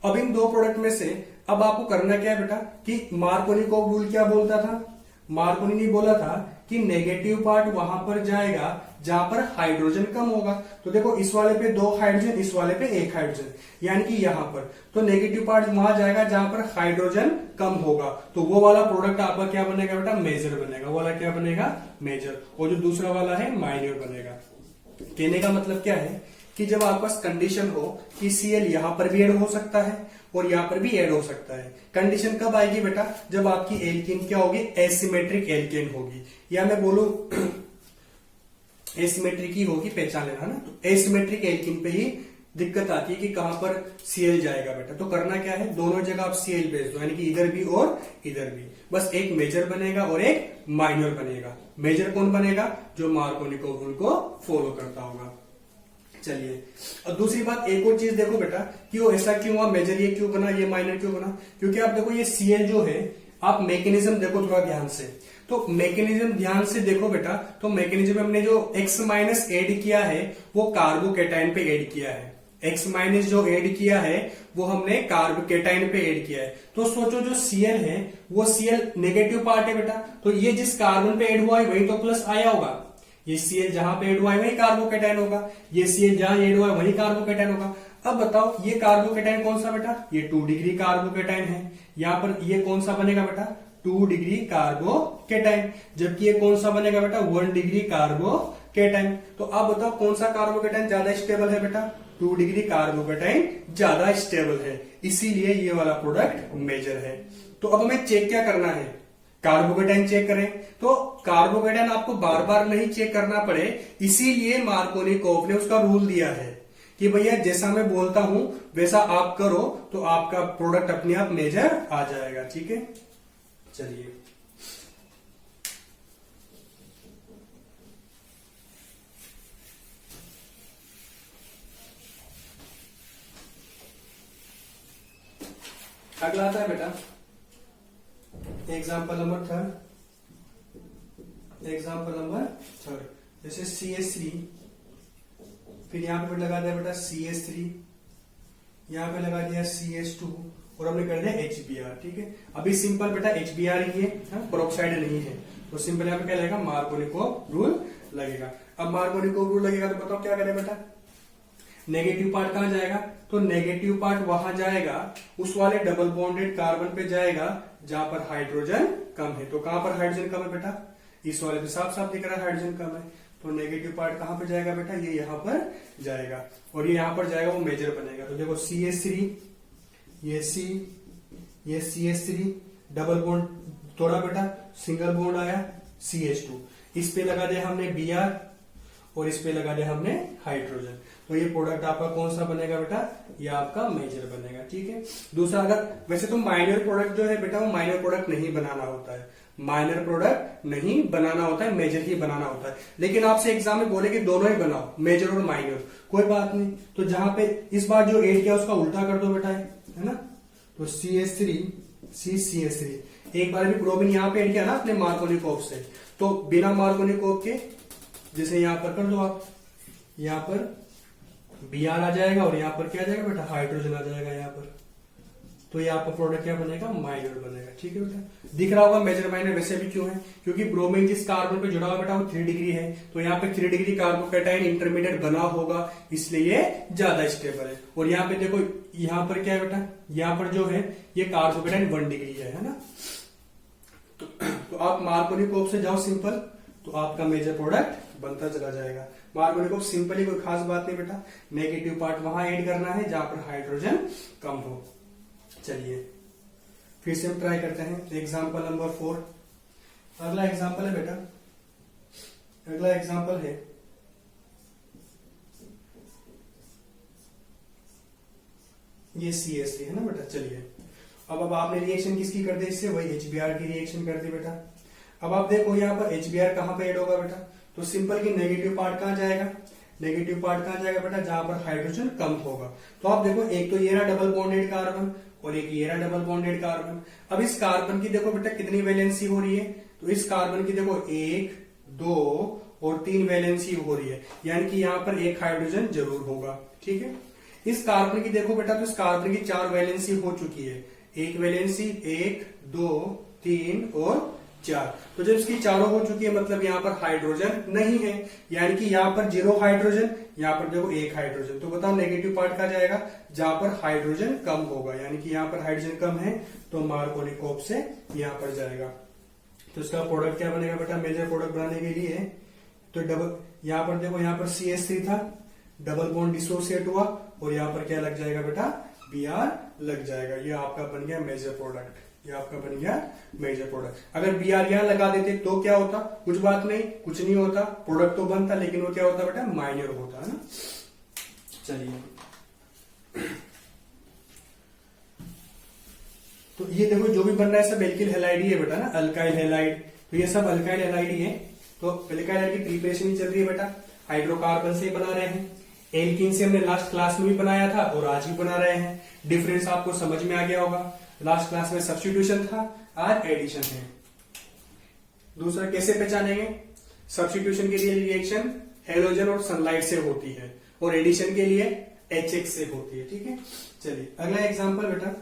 अब इन दो प्रोडक्ट में से अब आपको करना क्या है बेटा कि मार्कोनिकोव रूल क्या बोलता था, मार्कोनी ने बोला था कि नेगेटिव पार्ट वहां पर जाएगा जहां पर हाइड्रोजन कम होगा। तो देखो इस वाले पे 2 हाइड्रोजन, इस वाले पे 1 हाइड्रोजन, यानी कि यहां पर तो नेगेटिव पार्ट वहां जाएगा जहां पर हाइड्रोजन कम होगा, तो वो वाला प्रोडक्ट आपका क्या बनेगा बेटा, मेजर बनेगा। वो वाला क्या बनेगा, मेजर, और जो दूसरा वाला है माइनर बनेगा। कहने का मतलब क्या है कि जब आपके पास कंडीशन हो कि Cl यहां पर भी ऐड हो सकता है और यहां पर भी ऐड हो सकता है, कंडीशन कब आएगी बेटा, जब आपकी एल्केन क्या होगी, एसिमेट्रिक एल्केन होगी, या मैं बोलूं एसिमेट्रिक ही होगी, पहचान लेना ना। तो एसिमेट्रिक एल्केन पे ही दिक्कत आती है कि कहां पर Cl जाएगा बेटा। तो करना क्या है, दोनों जगह आप Cl भेज दो, यानी कि इधर भी और इधर भी, बस एक मेजर बनेगा और एक माइनर बनेगा। मेजर कौन बनेगा, जो मार्कोनिकोव रूल को फॉलो करता होगा। चलिए अब दूसरी बात, एक और चीज देखो बेटा कि वो ऐसा क्यों हुआ, मेजर ये क्यों बना, ये माइनर क्यों बना, क्योंकि आप देखो ये Cl जो है, आप मैकेनिज्म देखो थोड़ा ध्यान से, तो मैकेनिज्म ध्यान से देखो बेटा, तो मैकेनिज्म में हमने जो X माइनस एड किया है वो कार्बोकेटाइन पे एड किया है। X माइनस जो एड किया है वो हमने कार्बोकेटाइन पे एड किया है। तो सोचो जो Cl है वो Cl नेगेटिव पार्ट है बेटा, तो ये जिस कार्बन पे एड हुआ है वही तो प्लस आया होगा। ये Cl जहां पे एड हुआ है वही कार्बोकेटाइन होगा, ये Cl जहां एड हुआ है वही कार्बोकेटाइन होगा। अब बताओ ये कार्बोकेटाइन कौन सा बेटा, ये 2 डिग्री कार्बोकेटाइन है। यहां पर ये कौन सा बनेगा बेटा, 2 डिग्री कार्बोकेटाइन, जबकि ये कौन सा बनेगा बेटा, 1 डिग्री कार्बोकेटाइन। तो अब बताओ कौन सा कार्बोकेटाइन ज्यादा स्टेबल है बेटा, 2 डिग्री कार्बोकेटाइन ज्यादा स्टेबल है, इसीलिए ये वाला प्रोडक्ट मेजर है। तो अब हमें चेक क्या करना है, कार्बोकेटाइन चेक करें। तो कार्बोकेटाइन आपको बार बार नहीं चेक करना पड़े, इसीलिए मार्कोनिकोव ने उसका रूल दिया है कि भैया जैसा मैं बोलता हूं वैसा आप करो तो आपका प्रोडक्ट अपने आप मेजर आ जाएगा। ठीक है, चलिए अगला आता है बेटा एग्जाम्पल नंबर 3, जैसे CH3, फिर यहां पे लगा दिया बेटा CH3, यहां पे लगा दिया CH2 और हमने कर दिया HBr। ठीक है, अभी सिंपल बेटा HBr ही है, पेरोक्साइड नहीं है, तो सिंपल यहां पे क्या लगेगा, मार्कोनिकोव रूल लगेगा। अब मार्कोनिकोव रूल लगेगा तो बताओ क्या करें बेटा, नेगेटिव पार्ट कहां जाएगा, तो नेगेटिव पार्ट वहां जाएगा उस वाले डबल बॉन्डेड कार्बन पे जाएगा जहां पर हाइड्रोजन कम है। तो कहां पर हाइड्रोजन कम है बेटा, इस वाले पे साफ साफ दिख रहा है हाइड्रोजन कम है, तो नेगेटिव पार्ट कहां पे जाएगा बेटा, ये यहां पर जाएगा और ये यहां पर जाएगा, वो मेजर बनेगा। तो देखो CH3, ये C, ये CH3 डबल बॉन्ड तोड़ा बेटा, सिंगल बॉन्ड आया CH2, इस पे लगा दिया हमने Br और इस पे लगा दिया हमने हाइड्रोजन। तो ये प्रोडक्ट आपका कौन सा बनेगा बेटा, ये आपका मेजर बनेगा। ठीक है, दूसरा अगर वैसे तो माइनर प्रोडक्ट जो है बेटा वो माइनर प्रोडक्ट नहीं बनाना होता है, माइनर प्रोडक्ट नहीं बनाना होता है, मेजर ही बनाना होता है। लेकिन आपसे एग्जाम में बोले कि दोनों ही बनाओ, मेजर और माइनर, कोई बात नहीं। तो जहां पे इस बार जो एड किया उसका उल्टा कर दो बेटा, है ना। तो CH3 CH3, एक बार भी ब्रोमीन यहां पे एड किया ना अपने मार्कोनिकोव से, तो बिना मार्कोनिकोव के जैसे यहां पर कर दो आप, यहां पर Br आ जाएगा और यहां पर क्या आ जाएगा बेटा, हाइड्रोजन आ जाएगा यहाँ पर। तो ये आपका प्रोडक्ट क्या बनेगा, माइनर बनेगा। ठीक है बेटा, दिख रहा होगा मेजर माइनर वैसे भी क्यों है, क्योंकि ब्रोमीन जिस कार्बन पे जुड़ा हुआ बेटा वो 3 डिग्री है, तो यहाँ पे 3 डिग्री कार्बोकैटायन इंटरमीडिएट बना होगा, इसलिए ये ज्यादा स्टेबल है। और यहाँ पे देखो, यहाँ पर क्या है बेटा, यहाँ पर जो है ये कार्बोकैटायन 1 डिग्री है ना। तो आप मार्कोनिकोव से जाओ सिंपल, तो आपका मेजर प्रोडक्ट बनता चला जाएगा। मार्कोनिकोव सिंपल ही, कोई खास बात नहीं बेटा, नेगेटिव पार्ट वहां ऐड करना है जहां पर हाइड्रोजन कम हो। चलिए फिर से हम ट्राई करते हैं एग्जाम्पल नंबर 4। अगला एग्जाम्पल है बेटा, अगला एग्जाम्पल है ये CH3 है ना बेटा। चलिए अब आपने रिएक्शन किसकी कर दी इससे, वही HBr की रिएक्शन कर दी बेटा। अब आप देखो यहाँ पर HBr कहां पे ऐड होगा बेटा, तो सिंपल की नेगेटिव पार्ट कहां जाएगा, नेगेटिव पार्ट कहां जाएगा बेटा, जहां पर हाइड्रोजन कम होगा। तो आप देखो, एक तो ये रहा डबल बॉन्डेड कार्बन और एक ये रहा डबल बॉन्डेड कार्बन। अब इस कार्बन की देखो बेटा कितनी वैलेंसी हो रही है, तो इस कार्बन की देखो 1, 2 और 3 वैलेंसी हो रही है, यानी कि यहाँ पर एक हाइड्रोजन जरूर होगा। ठीक है, इस कार्बन की देखो बेटा, तो इस कार्बन की 4 वैलेंसी हो चुकी है, एक वैलेंसी 1, 2, 3 और 4। तो जब इसकी चारों हो चुकी है मतलब यहाँ पर हाइड्रोजन नहीं है, यानी कि यहाँ पर 0 हाइड्रोजन, यहाँ पर देखो 1 हाइड्रोजन। तो बताओ नेगेटिव पार्ट कहाँ जाएगा, जहां पर हाइड्रोजन कम होगा, यानी कि यहाँ पर हाइड्रोजन कम है तो मार्कोनिकोव से यहाँ पर जाएगा। तो इसका प्रोडक्ट क्या बनेगा बेटा, मेजर प्रोडक्ट बनाने के लिए तो डबल, यहाँ पर देखो यहाँ पर CH3 था, डबल बॉन्ड डिसोसिएट हुआ और यहाँ पर क्या लग जाएगा बेटा, Br लग जाएगा। ये आपका बन गया मेजर प्रोडक्ट, ये आपका बन गया मेजर प्रोडक्ट। अगर Br यहां लगा देते तो क्या होता, कुछ बात नहीं, कुछ नहीं होता, प्रोडक्ट तो बनता, लेकिन वो क्या होता बेटा, माइनर होता है ना। चलिए तो ये देखो जो भी बन रहा है सब एल्किल हैलाइड ही है बेटा ना, अल्काइल हैलाइड, तो ये सब अल्काइल हैलाइड ही है। तो अल्काइल हैलाइड की प्रिपरेशन ही चल रही है बेटा, हाइड्रोकार्बन से बना रहे हैं। एल्कीन से हमने लास्ट क्लास में भी बनाया था और आज भी बना रहे हैं, डिफरेंस आपको समझ में आ गया होगा। लास्ट क्लास में सब्स्टिट्यूशन था, आज एडिशन है। दूसरा कैसे पहचानेंगे, सब्स्टिट्यूशन के लिए रिएक्शन हेलोजन और सनलाइट से होती है और एडिशन के लिए HX से होती है। ठीक है, चलिए अगला एग्जांपल बेटा,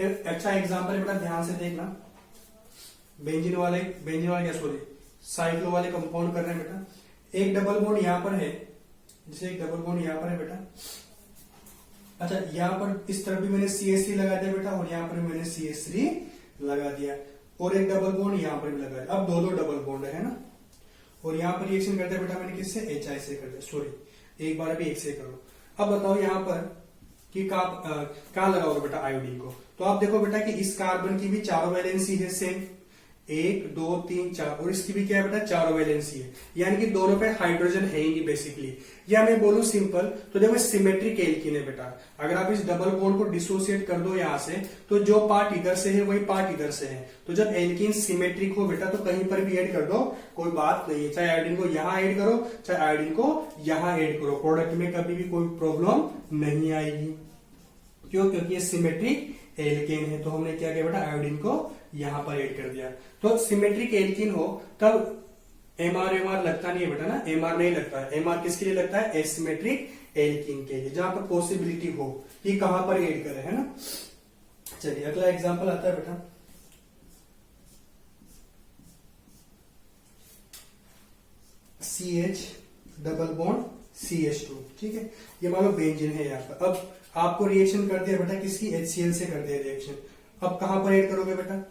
एक अच्छा एग्जांपल बेटा, ध्यान से देखना। बेंजीन वाले क्या सॉरी साइक्लो वाले कंपाउंड कर रहे हैं बेटा। एक डबल बॉन्ड यहां पर है, जैसे एक डबल बॉन्ड यहां पर है बेटा। अच्छा, यहां पर इस तरफ भी मैंने CH3 लगा दिया बेटा और यहां पर मैंने CH3 लगा दिया और एक डबल बॉन्ड यहां पर भी लगा दिया। अब दो डबल बॉन्ड है ना, और यहां पर रिएक्शन करते बेटा मैंने किससे, HI से कर दिया, सॉरी एक बार अभी एक से करो। अब बताओ यहां पर कि कहां लगाओगे बेटा आयोडीन को, तो आप देखो बेटा कि इस कार्बन की भी 4 वैलेंसी है सेम, 1, 2, 3, 4 और इसकी भी क्या है बेटा 4 वैलेंसी है, यानी कि दोनों पे हाइड्रोजन है ही नहीं बेसिकली। या मैं बोलूं सिंपल तो देखो सिमेट्रिक एल्कीन है बेटा। अगर आप इस डबल बॉन्ड को डिसोसिएट कर दो यहां से, तो जो पार्ट इधर से है वही पार्ट इधर से है। तो जब एल्कीन सिमेट्रिक हो बेटा तो कहीं पर भी ऐड कर दो, कोई बात नहीं है, चाहे आयोडीन को यहां ऐड करो चाहे आयोडीन को यहां ऐड करो, प्रोडक्ट में कभी भी कोई प्रॉब्लम नहीं आएगी। क्यों, क्योंकि ये सिमेट्रिक एल्केन है। तो हमने क्या किया बेटा, आयोडीन को यहां पर ऐड कर दिया। तो सिमेट्रिक एल्कीन हो तब MR लगता नहीं है बेटा ना, MR नहीं लगता है। MR किसके लिए लगता है, एसिमेट्रिक एल्कीन के लिए, जहां पर पॉसिबिलिटी हो कि कहां पर ऐड करें, है ना। चलिए अगला एग्जांपल आता है बेटा, CH डबल बॉन्ड CH2। ठीक है, ये मान लो बेंजीन है यहाँ पर। अब आपको रिएक्शन कर दिया बेटा किसकी, HCl से कर दिया रिएक्शन। अब कहां पर ऐड करोगे बेटा,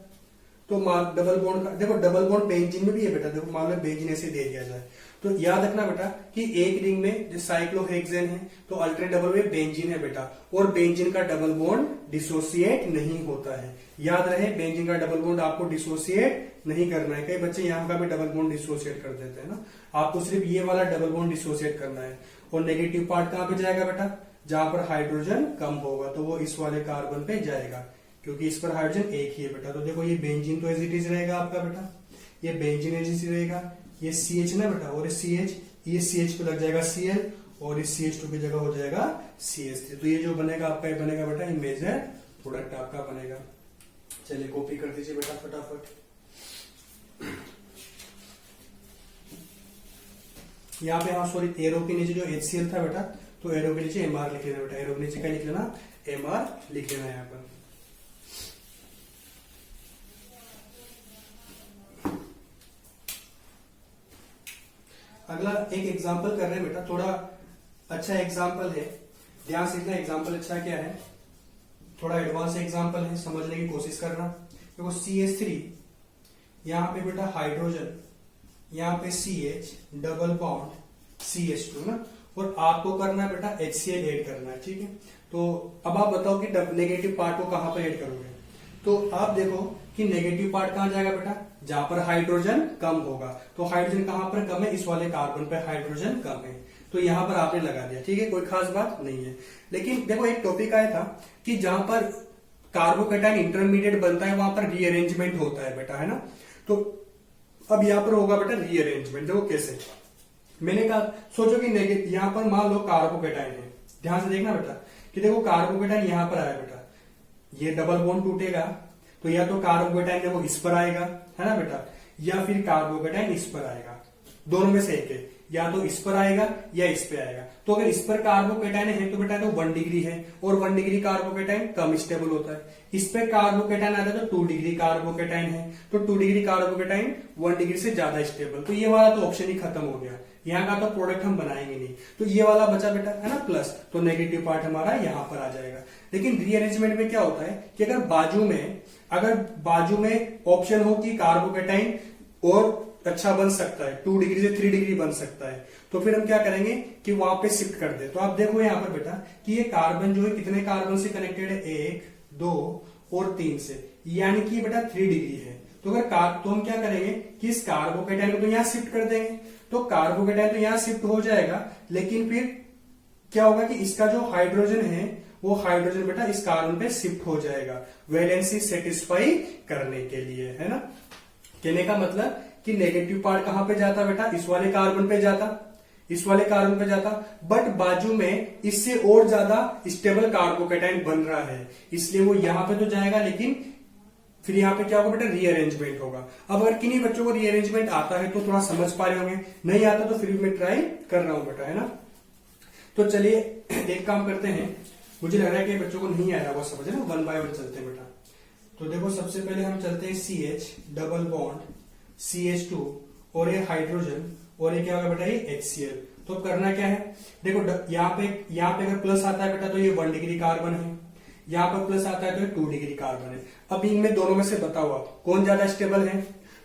तो डबल बॉन्ड का देखो, डबल बॉन्ड बेंजीन में भी है बेटा। देखो मान लो बेंजीन ऐसे दे दिया जाए तो याद रखना बेटा कि एक रिंग में जो साइक्लोहेक्सेन है तो अल्टरनेट डबल में बेंजीन है बेटा, और बेंजीन का डबल बॉन्ड डिसोसिएट नहीं होता है। याद रहे, बेंजीन का डबल बॉन्ड आपको डिसोसिएट नहीं करना है। कई बच्चे यहाँ का भी डबल बॉन्ड डिसोसिएट कर देते हैं ना, आपको सिर्फ ये वाला डबल बॉन्ड डिसोसिएट करना है। और नेगेटिव पार्ट कहां पे जाएगा बेटा, जहां पर हाइड्रोजन कम होगा, तो वो इस वाले कार्बन पे जाएगा, क्योंकि इस पर हाइड्रोजन एक ही है बेटा। तो देखो ये बेंजीन तो एज इट इज रहेगा आपका बेटा, ये बेंजीन एज इट रहेगा, ये CH ना बेटा, और ये CH पे लग जाएगा Cl और इस CH2 की जगह हो जाएगा CH3। तो ये जो बनेगा आपका, ये बनेगा बेटा ये मेजर प्रोडक्ट आपका बनेगा। चलिए कॉपी कर दीजिए बेटा फटाफट। यहाँ पे हाँ सॉरी, एरो के नीचे जो HCl था बेटा, तो एरो के नीचे MR लिख लेना बेटा। एरो के नीचे क्या लिख लेना, MR लिख लेना यहाँ पर। अगला एक एग्जाम्पल कर रहे हैं बेटा, थोड़ा अच्छा एग्जाम्पल है, ध्यान से देखना एग्जाम्पल अच्छा क्या है, थोड़ा एडवांस एग्जाम्पल है, समझने की कोशिश करना। देखो CH3, यहाँ पे बेटा हाइड्रोजन, यहाँ पे CH डबल बॉन्ड CH2 ना, और आपको करना है बेटा HCl ऐड करना है, ठीक है। तो अब आप बताओ कि नेगेटिव पार्ट को कहां पर ऐड करोगे। तो आप देखो कि नेगेटिव पार्ट कहां जाएगा बेटा, जहां पर हाइड्रोजन कम होगा। तो हाइड्रोजन कहां पर कम है, इस वाले कार्बन पे हाइड्रोजन कम है, तो यहां पर आपने लगा दिया, ठीक है, कोई खास बात नहीं है। लेकिन देखो एक टॉपिक आया था कि जहां पर कार्बोकेटाइन इंटरमीडिएट बनता है वहां पर रीअरेंजमेंट होता है बेटा, है ना। तो अब यहां पर होगा बेटा रीअरेंजमेंट, देखो कैसे। मैंने कहा सोचो कि यहां पर मान लो कार्बोकेटाइन है, ध्यान से देखना बेटा कि देखो कार्बोकेटाइन यहां पर आया बेटा, ये डबल बॉन्ड टूटेगा तो या तो कार्बोकेटाइन देखो इस पर आएगा, है ना बेटा, या फिर कार्बोकेटाइन इस पर आएगा, दोनों में से एक है, या तो इस पर आएगा या इस पे आएगा। तो अगर इस पर कार्बोकेटाइन है तो बेटा तो 1 डिग्री है, और 1 डिग्री कार्बोकेटाइन कम स्टेबल होता है। इस पे कार्बोकेटाइन आता है तो 2 डिग्री कार्बोकेटाइन है, तो 2 डिग्री कार्बोकेटाइन 1 डिग्री से ज्यादा स्टेबल। तो ये वाला तो ऑप्शन ही खत्म हो गया, यहाँ का तो प्रोडक्ट हम बनाएंगे नहीं, तो ये वाला बचा बेटा, है ना, प्लस। तो नेगेटिव पार्ट हमारा यहाँ पर आ जाएगा। लेकिन रीअरेंजमेंट में क्या होता है कि अगर बाजू में ऑप्शन हो कि कार्बोकेटाइन और अच्छा बन सकता है, 2 डिग्री से 3 डिग्री बन सकता है, तो फिर हम क्या करेंगे कि वहां पे शिफ्ट कर दे। तो आप देखो यहाँ पर बेटा कि ये कार्बन जो है कितने कार्बन से कनेक्टेड है, 1 2 और 3 से, यानी कि बेटा 3 डिग्री है। तो अगर तो हम क्या करेंगे कि इस कार्बोकेटाइन को तो यहाँ शिफ्ट कर देंगे, तो कार्बोकेटाइन तो यहाँ शिफ्ट हो जाएगा, लेकिन फिर क्या होगा कि इसका जो हाइड्रोजन है वो हाइड्रोजन बेटा इस कार्बन पे शिफ्ट हो जाएगा, वैलेंसी सेटिस्फाई करने के लिए, है ना। कहने का मतलब कि नेगेटिव पार्ट कहां पे जाता बेटा, इस वाले कार्बन पे जाता, इस वाले कार्बन पे जाता, बट बाजू में इससे और ज्यादा स्टेबल कार्बोकेटाइन बन रहा है, इसलिए वो यहां पे तो जाएगा, लेकिन फिर यहाँ पे क्या होगा बेटा, रीअरेंजमेंट होगा। अब अगर किन्हीं बच्चों को रीअरेंजमेंट आता है तो थोड़ा समझ पा रहे होंगे, नहीं आता तो फिर मैं ट्राई कर रहा हूं बेटा, है ना। तो चलिए एक काम करते हैं, मुझे लग रहा है कि बच्चों को नहीं आ रहा वो समझ, ना 1 बाय 1 चलते हैं बेटा। तो देखो सबसे पहले हम चलते हैं CH डबल बॉन्ड CH2 और ये हाइड्रोजन, और ये क्या होगा बेटा, ये HCl। तो करना क्या है, देखो यहाँ पे अगर प्लस आता है बेटा तो ये 1 डिग्री कार्बन है, यहाँ पर प्लस आता है तो ये 2 डिग्री कार्बन है। अब इनमें दोनों में से बताओ आप कौन ज्यादा स्टेबल है,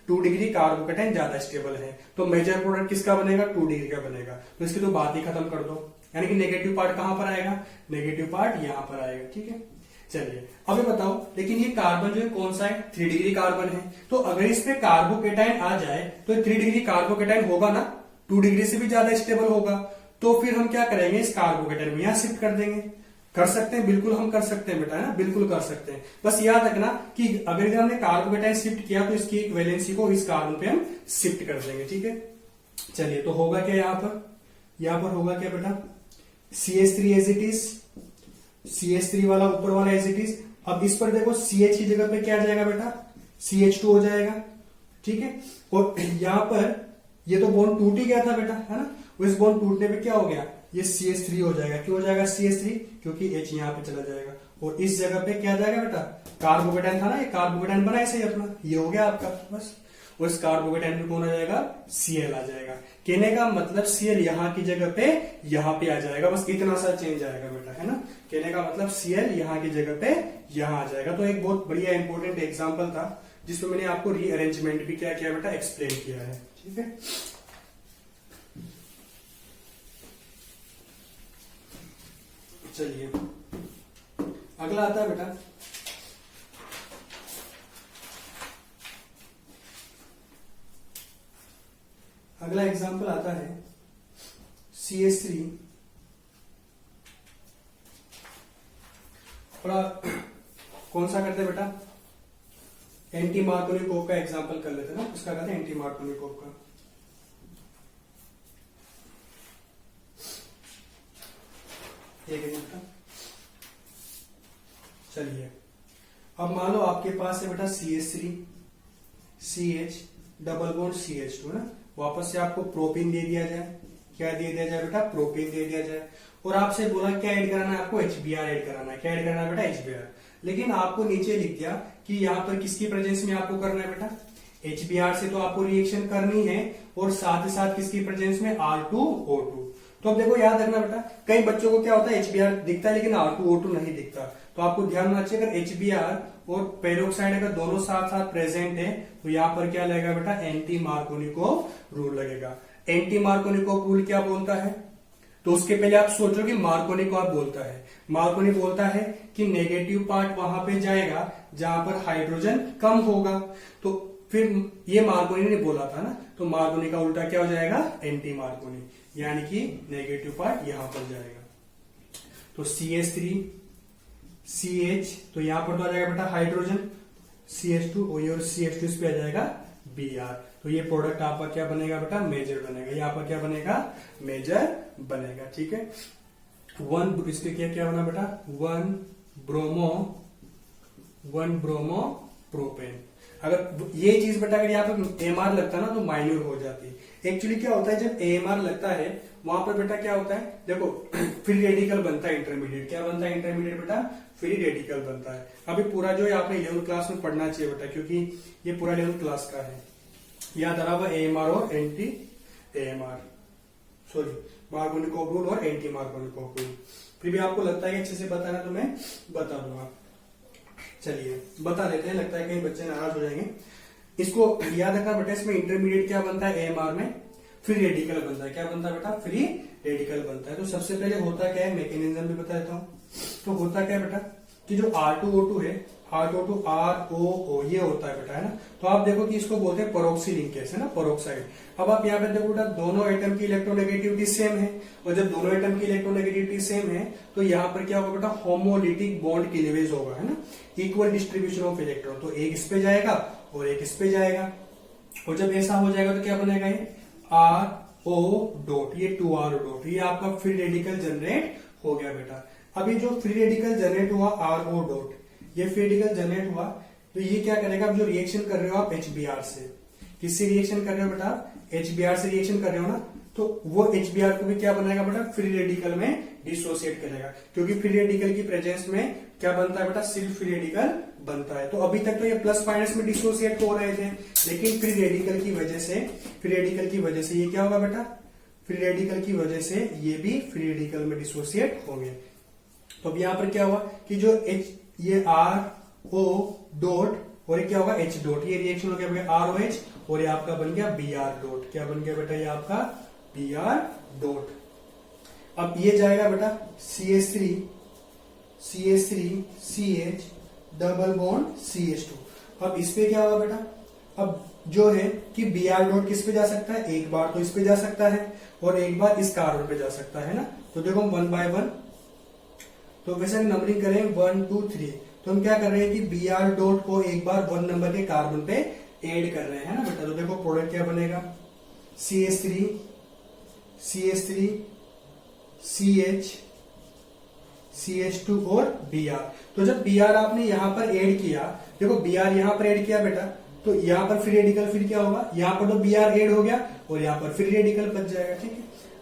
2 डिग्री कार्बोकेटाइन ज्यादा स्टेबल है, तो मेजर प्रोडक्ट किसका बनेगा, 2 डिग्री का बनेगा। तो इसकी तो बात ही खत्म कर दो, यानी कि नेगेटिव पार्ट कहां पर आएगा, नेगेटिव पार्ट यहां पर आएगा, ठीक है। चलिए अब ये बताओ, लेकिन ये कार्बन जो है कौन सा है, 3 डिग्री कार्बन है, तो अगर इस पे कार्बोकेटाइन आ जाए तो 3 डिग्री कार्बोकेटाइन होगा ना, 2 डिग्री से भी ज्यादा स्टेबल होगा। तो फिर हम क्या करेंगे, इस कार्बोकेटाइन को यहां शिफ्ट कर देंगे। कर सकते हैं, बिल्कुल हम कर सकते हैं बेटा, है ना, बिल्कुल कर सकते हैं। बस याद रखना कि अगर इधर हमने कार्बोकेटाइन शिफ्ट किया तो इसकी एक वैलेंसी को इस कार्बन पे हम शिफ्ट कर देंगे, ठीक है। चलिए तो होगा क्या यहाँ पर होगा क्या बेटा, CH3 as it is, CH3 वाला ऊपर वाला एज इट इज। अब इस पर देखो CH की जगह पे क्या आ जाएगा बेटा, CH2 हो जाएगा, ठीक है। और यहां पर ये तो बॉन्ड टूट ही गया था बेटा, है ना, इस बॉन्ड टूटने पे क्या हो गया, ये CH3 हो जाएगा। क्यों हो जाएगा CH3, क्योंकि H यहाँ पे चला जाएगा, और इस जगह पे क्या जाएगा बेटा, कार्बोकेटाइन था ना, ये कार्बोकेटाइन बना ऐसे ही अपना, ये हो गया आपका बस। और इस कार्बोकेटाइन पे कौन आ जाएगा, Cl आ जाएगा। कहने का मतलब Cl यहाँ की जगह पे यहाँ पे आ जाएगा, बस इतना सा चेंज आएगा बेटा, है ना। कहने का मतलब Cl यहाँ की जगह पे यहाँ आ जाएगा। तो एक बहुत बढ़िया इंपॉर्टेंट एग्जाम्पल था जिसमें मैंने आपको रीअरेंजमेंट भी क्या किया बेटा, एक्सप्लेन किया है, ठीक है। चलिए अगला आता है बेटा अगला एग्जाम्पल आता है CH3, थोड़ा कौन सा करते हैं बेटा, एंटी मार्कोनिकोव का एग्जाम्पल कर लेते हैं ना, उसका कहते हैं एंटी मार्कोनिकोव का। एक मिनट, चलिए अब मान लो आपके पास है बेटा CH3 CH double bond CH2 ना, वापस से आपको प्रोपीन दे दिया जाए, क्या दे दिया जाए बेटा, प्रोपेन दे दिया जाए। और आपसे बोला क्या ऐड कराना है आपको, HBr ऐड कराना है। क्या ऐड करना है बेटा, HBr। लेकिन आपको नीचे लिख दिया कि यहाँ पर किसकी प्रेजेंस में आपको करना है बेटा, HBr से तो आपको रिएक्शन करनी है, और साथ ही साथ किसकी प्रेजेंस में, R2O2। तो अब देखो याद रखना बेटा, कई बच्चों को क्या होता है HBr दिखता है लेकिन R2O2 नहीं दिखता। तो आपको ध्यान रखना चाहिए, अगर HBr और पेरोक्साइड अगर दोनों साथ साथ प्रेजेंट है तो यहाँ पर क्या लगेगा बेटा, एंटी मार्कोनिकोव रूल लगेगा। एंटी मार्कोनिकोव रूल क्या बोलता है, तो उसके पहले आप सोचो कि मार्कोनिकोव बोलता है। मार्कोनिकोव बोलता है कि नेगेटिव पार्ट वहां पे जाएगा जहां पर हाइड्रोजन कम होगा। तो फिर ये मार्कोनी ने बोला था ना, तो मार्कोनी का उल्टा क्या हो जाएगा, एंटी मार्कोनी, यानी कि नेगेटिव पार्ट यहां पर जाएगा। तो CH3 CH, तो यहां पर तो आ जाएगा बेटा हाइड्रोजन, CH2 और CH2 इस पे आ जाएगा Br। तो ये प्रोडक्ट आपका क्या बनेगा बेटा, मेजर बनेगा। ये आपका क्या बनेगा, मेजर बनेगा। ठीक है, इसके क्या बना बेटा, 1 ब्रोमो प्रोपेन। अगर ये चीज बेटा अगर यहाँ पर AMR लगता ना तो माइन्यूर हो जाती है। एक्चुअली क्या होता है, जब AMR लगता है वहां पर बेटा क्या होता है, देखो फ्री रेडिकल बनता है इंटरमीडिएट। क्या बनता है इंटरमीडिएट बेटा, फ्री रेडिकल बनता है। अभी पूरा जो है आपने 11th क्लास में पढ़ना चाहिए बेटा, क्योंकि ये पूरा 11th क्लास का है। याद आ रहा होगा AMR और anti AMR, sorry Markovnikov rule और एंटी मार्कोनिकोव रूल। फिर भी आपको लगता है कि अच्छे से बताना तो मैं बता दूंगा। चलिए बता देते हैं, लगता है कहीं बच्चे नाराज हो जाएंगे। इसको याद रखना बेटा, इसमें इंटरमीडिएट क्या बनता है, AMR में फ्री रेडिकल बनता है। क्या बनता है बेटा, फ्री रेडिकल बनता है। तो सबसे पहले होता क्या है, मैकेनिज्म भी बता देता हूँ। तो होता क्या है बेटा कि जो R2O2 है, R2O2 ROO ये होता है बेटा, है ना। तो आप देखो कि इसको बोलते हैं परोक्सी लिंकेज, है ना, परोक्साइड। अब आप यहाँ पे देखो बेटा, दोनों एटम की इलेक्ट्रोनेगेटिविटी सेम है, और जब दोनों एटम की इलेक्ट्रोनेगेटिविटी सेम है तो यहाँ पर क्या होगा बेटा, होमोलिटिक बॉन्ड क्लीवेज होगा, है ना, इक्वल डिस्ट्रीब्यूशन ऑफ इलेक्ट्रॉन। तो एक इस पे जाएगा और एक इस पे जाएगा, और जब ऐसा हो जाएगा तो क्या बनेगा, ये RO डॉट, ये 2R डॉट, ये आपका फ्री रेडिकल जनरेट हो गया बेटा। अभी जो फ्री रेडिकल जनरेट हुआ RO डॉट, ये फ्री रेडिकल जनरेट हुआ, तो ये क्या करेगा, अब जो रिएक्शन कर रहे हो आप HBr से, किससे रिएक्शन कर रहे हो बेटा, HBr से रिएक्शन कर रहे हो ना, तो वो HBr को भी क्या बनाएगा बेटा, फ्री रेडिकल में डिसोसिएट करेगा। क्योंकि फ्री रेडिकल की प्रेजेंस में क्या बनता है बेटा, सिर्फ फ्री रेडिकल बनता है। तो अभी तक तो ये प्लस माइनस में डिसोसिएट हो रहे थे, लेकिन फ्री रेडिकल की वजह से ये क्या होगा बेटा, फ्री रेडिकल की वजह से ये भी फ्री रेडिकल में डिसोसिएट होंगे। तो अब यहाँ पर क्या हुआ कि जो ये RO डॉट और ये क्या होगा H डॉट, ये रिएक्शन हो गया ROH, और ये आपका बन गया Br डॉट। क्या बन गया बेटा, ये आपका Br डॉट। अब ये जाएगा बेटा CH3 CH double bond CH2। अब इस पे क्या होगा बेटा, अब जो है कि Br डॉट किस पे जा सकता है, एक बार तो इस पे जा सकता है और एक बार इस कार्बन पे जा सकता है ना। तो देखो 1 by 1, तो वैसे नंबरिंग करें 1 2 3, तो हम क्या कर रहे हैं कि Br डॉट को एक बार 1 नंबर के कार्बन पे ऐड कर रहे हैं ना बेटा। तो देखो प्रोडक्ट क्या बनेगा, CH3 CH2 और Br। तो जब Br आपने यहां पर ऐड किया, देखो Br यहां पर ऐड किया बेटा, तो यहां पर फ्री रेडिकल फिर क्या होगा, यहां पर तो Br ऐड हो गया और यहां पर फ्री रेडिकल बच जाएगा। ठीक है,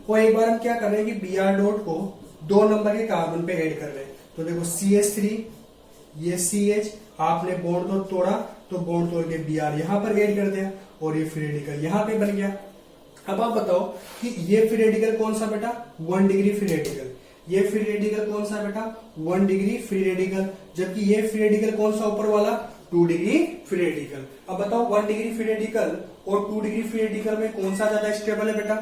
और एक बार हम क्या कर रहे हैं कि Br डॉट को 2 नंबर के कार्बन पे ऐड कर रहे हैं। तो देखो CH3, ये CH, आपने बॉन्ड तो तोड़ा, तो बॉन्ड तोड़ के Br यहां पर ऐड कर दिया और ये फ्री रेडिकल यहां पे बन गया। अब आप बताओ कि ये फ्री रेडिकल कौन सा बेटा, 1 डिग्री फ्री रेडिकल। ये फ्री रेडिकल कौन सा बेटा, 1 डिग्री फ्री रेडिकल, जबकि ये फ्री रेडिकल कौन सा ऊपर वाला, 2 डिग्री फ्री रेडिकल। अब बताओ 1 डिग्री फ्री रेडिकल और 2 डिग्री फ्री रेडिकल में कौन सा ज्यादा स्टेबल है बेटा,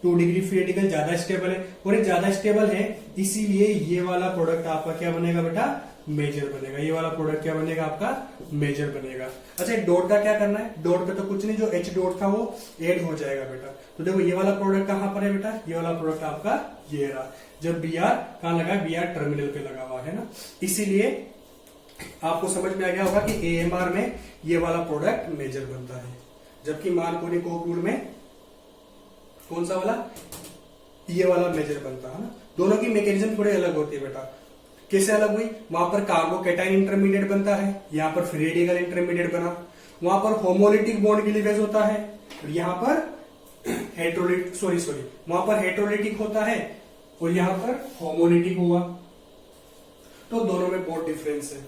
2 डिग्री फ्री रेडिकल ज्यादा स्टेबल है, और ये ज्यादा स्टेबल है, इसीलिए ये वाला प्रोडक्ट आपका क्या बनेगा बेटा, मेजर बनेगा। ये वाला प्रोडक्ट क्या बनेगा आपका, मेजर बनेगा। अच्छा डॉट का क्या करना है, डॉट पे तो कुछ नहीं, जो H डॉट था वो ऐड हो जाएगा बेटा। तो देखो ये वाला प्रोडक्ट कहां पर है बेटा, ये वाला प्रोडक्ट आपका ये रहा। जब Br कहां लगा, Br टर्मिनल पे लगा हुआ है ना, इसीलिए आपको समझ में आ गया होगा कि AMR में ये वाला प्रोडक्ट मेजर बनता है, जबकि मार्कोनिकोव रूल में कौन सा वाला, ये वाला मेजर बनता है ना। दोनों की मैकेनिज्म थोड़ी अलग होती है बेटा। कैसे अलग हुई, वहां पर कार्बोकेटाइन इंटरमीडिएट बनता है, यहाँ पर फ्री रेडिकल इंटरमीडिएट बना, वहां पर होमोलिटिक बॉन्ड क्लीवेज होता है, और यहाँ पर वहां पर हेट्रोलिटिक होता है और यहाँ पर होमोलिटिक हुआ, तो दोनों में बहुत डिफरेंस है।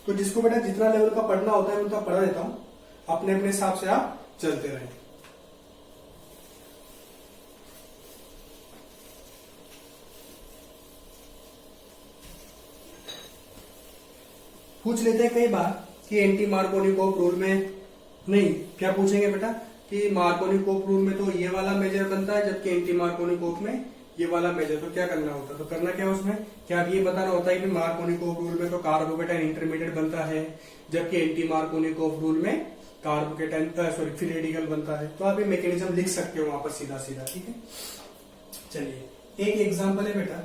तो जिसको बेटा जितना लेवल का पढ़ना होता है मैं उतना पढ़ा देता हूं, अपने अपने हिसाब से आप चलते रहें। पूछ लेते हैं कई बार कि एंटी मार्कोनिकोव रूल में, नहीं क्या पूछेंगे बेटा कि मार्कोनिकोव रूल में तो ये वाला मेजर बनता है जबकि एंटी मार्कोनिकोव में ये वाला मेजर, तो क्या करना होता है? तो करना क्या उसमें, क्या ये बताना होता है कि मार्कोनिकोव रूल में तो कार्बोकेटाइन इंटरमीडिएट बनता है जबकि एंटी मार्कोनिकोव रूल में कार्बोकेटाइन फ्री रेडिकल बनता है। तो आप ये मैकेनिज्म लिख सकते हो वहां पर सीधा सीधा, ठीक है। चलिए एक एग्जांपल है बेटा,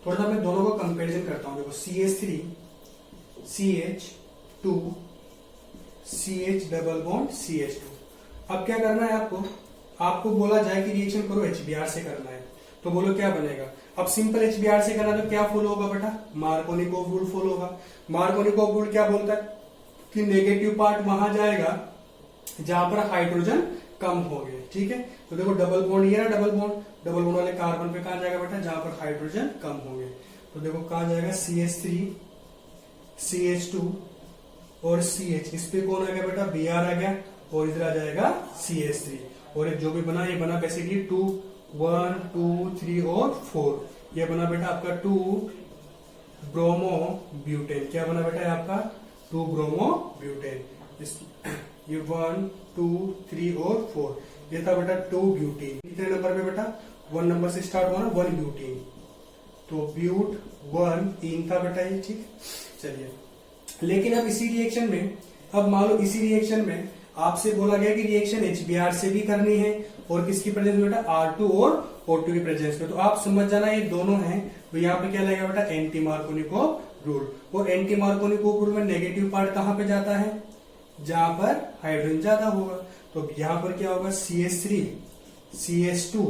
थोड़ा सा मैं दोनों को कंपेरिजन करता हूं। देखो CH3 CH2 CH double bond CH2। अब क्या करना है आपको बोला जाए कि रिएक्शन करो HBr से करना है, तो बोलो क्या बनेगा। अब सिंपल HBr से करना तो क्या फॉलो होगा बेटा, मार्कोनिकोव रूल फॉलो होगा। मार्कोनिकोव रूल क्या बोलता है कि नेगेटिव पार्ट वहां जाएगा जहां पर हाइड्रोजन कम हो गए, ठीक है। तो देखो डबल बॉन्ड ये ना, डबल बॉन्ड वाले कार्बन पे कहा जाएगा बेटा जहां पर हाइड्रोजन कम हो गए। तो देखो कहा जाएगा CH3 CH2 और CH, इस पे कौन आ गया बेटा, Br आ गया और इधर आ जाएगा CH3, और जो भी बना ये बना बेसिकली 2 1 2 3 और 4, ये बना बेटा आपका 2 ब्रोमो ब्यूटेन। क्या बना बेटा आपका 2 ब्रोमो ब्यूटेन। ये 1 2 3 और 4, ये था बेटा 2 ब्यूटीन। कितने नंबर पे बेटा, 1 नंबर से स्टार्ट हुआ ना, 1 ब्यूटीन, तो ब्यूट 1 इन था बेटा ये, ठीक। चलिए लेकिन अब इसी रिएक्शन में, अब मान लो इसी रिएक्शन में आपसे बोला गया कि रिएक्शन HBr से भी करनी है और किसकी प्रेजेंस में बेटा, R2 और O2 की प्रेजेंस में। तो आप समझ जाना ये दोनों हैं, तो यहाँ पे क्या लगेगा बेटा, एंटी मार्कोनिकोव रूल। और एंटी मार्कोनिकोव रूल में नेगेटिव पार्ट कहां पे जाता है, जहां पर हाइड्रोजन ज्यादा होगा। तो यहाँ पर क्या होगा, CH3 CH2,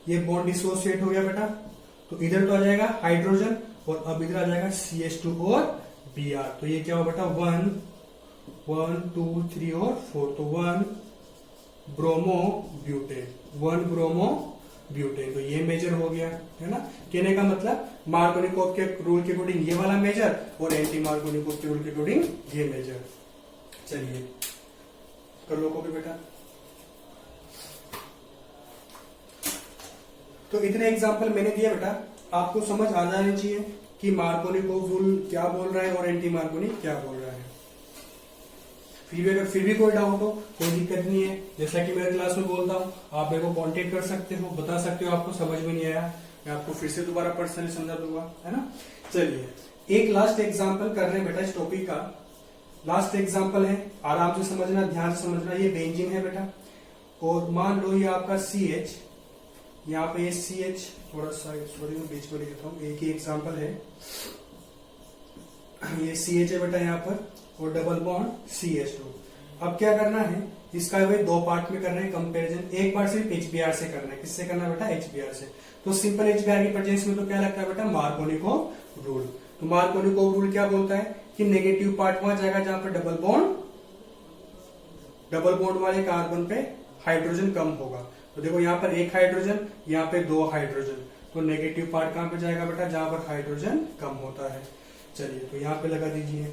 ये बॉन्ड डिसोसिएट हो गया बेटा, तो इधर तो आ जाएगा हाइड्रोजन और अब इधर आ जाएगा CH2 और Br। तो ये क्या होगा बेटा, 1 1 2 3 और 4, तो 1 ब्रोमो ब्यूटेन, 1 ब्रोमो ब्यूटेन। तो ये मेजर हो गया है ना। कहने का मतलब मार्कोनिकोव के रूल के अकॉर्डिंग ये वाला मेजर और एंटी मार्कोनिकोव के रूल के अकॉर्डिंग ये मेजर। चलिए कर लो कॉपी बेटा। तो इतने एग्जाम्पल मैंने दिया बेटा, आपको समझ आ जानी चाहिए कि मार्कोनिकोव रूल क्या बोल रहा है और एंटी मार्कोनिक क्या बोल रहा है। फिर भी कोई डाउट हो, कोई दिक्कत नहीं है, जैसा कि मेरे क्लास में बोलता हूँ, आप मेरे को कांटेक्ट कर सकते हो, बता सकते हो आपको समझ में नहीं आया, मैं आपको फिर से दोबारा पर्सनली समझा दूंगा, है ना। चलिए एक लास्ट एग्जाम्पल कर रहे हैं बेटा इस टॉपिक का। लास्ट एग्जाम्पल है, आराम से समझना, ध्यान से समझना। ये बेंजीन है बेटा, और मान लो ये आपका CH, यहाँ पे ये CH, थोड़ा सा सॉरी मैं बीच में लिखता हूँ, एक ही एग्जाम्पल है। ये CH है बेटा यहाँ पर और डबल बॉन्ड CH2। अब क्या करना है, इसका भाई दो पार्ट में करना है कंपैरिजन। एक पार्ट सिर्फ HBr से करना है, किससे करना है बेटा, HBr से। तो सिंपल HBr की प्रेजेंस में तो क्या लगता है बेटा, मार्कोनिकोव रूल। तो मार्कोनिकोव रूल क्या बोलता है कि नेगेटिव पार्ट वहां जाएगा जहां पर डबल बॉन्ड वाले कार्बन पे हाइड्रोजन कम होगा। तो देखो यहाँ पर एक हाइड्रोजन, यहाँ पे 2 हाइड्रोजन, तो नेगेटिव पार्ट कहां पे जाएगा बेटा, जहां पर हाइड्रोजन कम होता है। चलिए तो यहाँ पे लगा दीजिए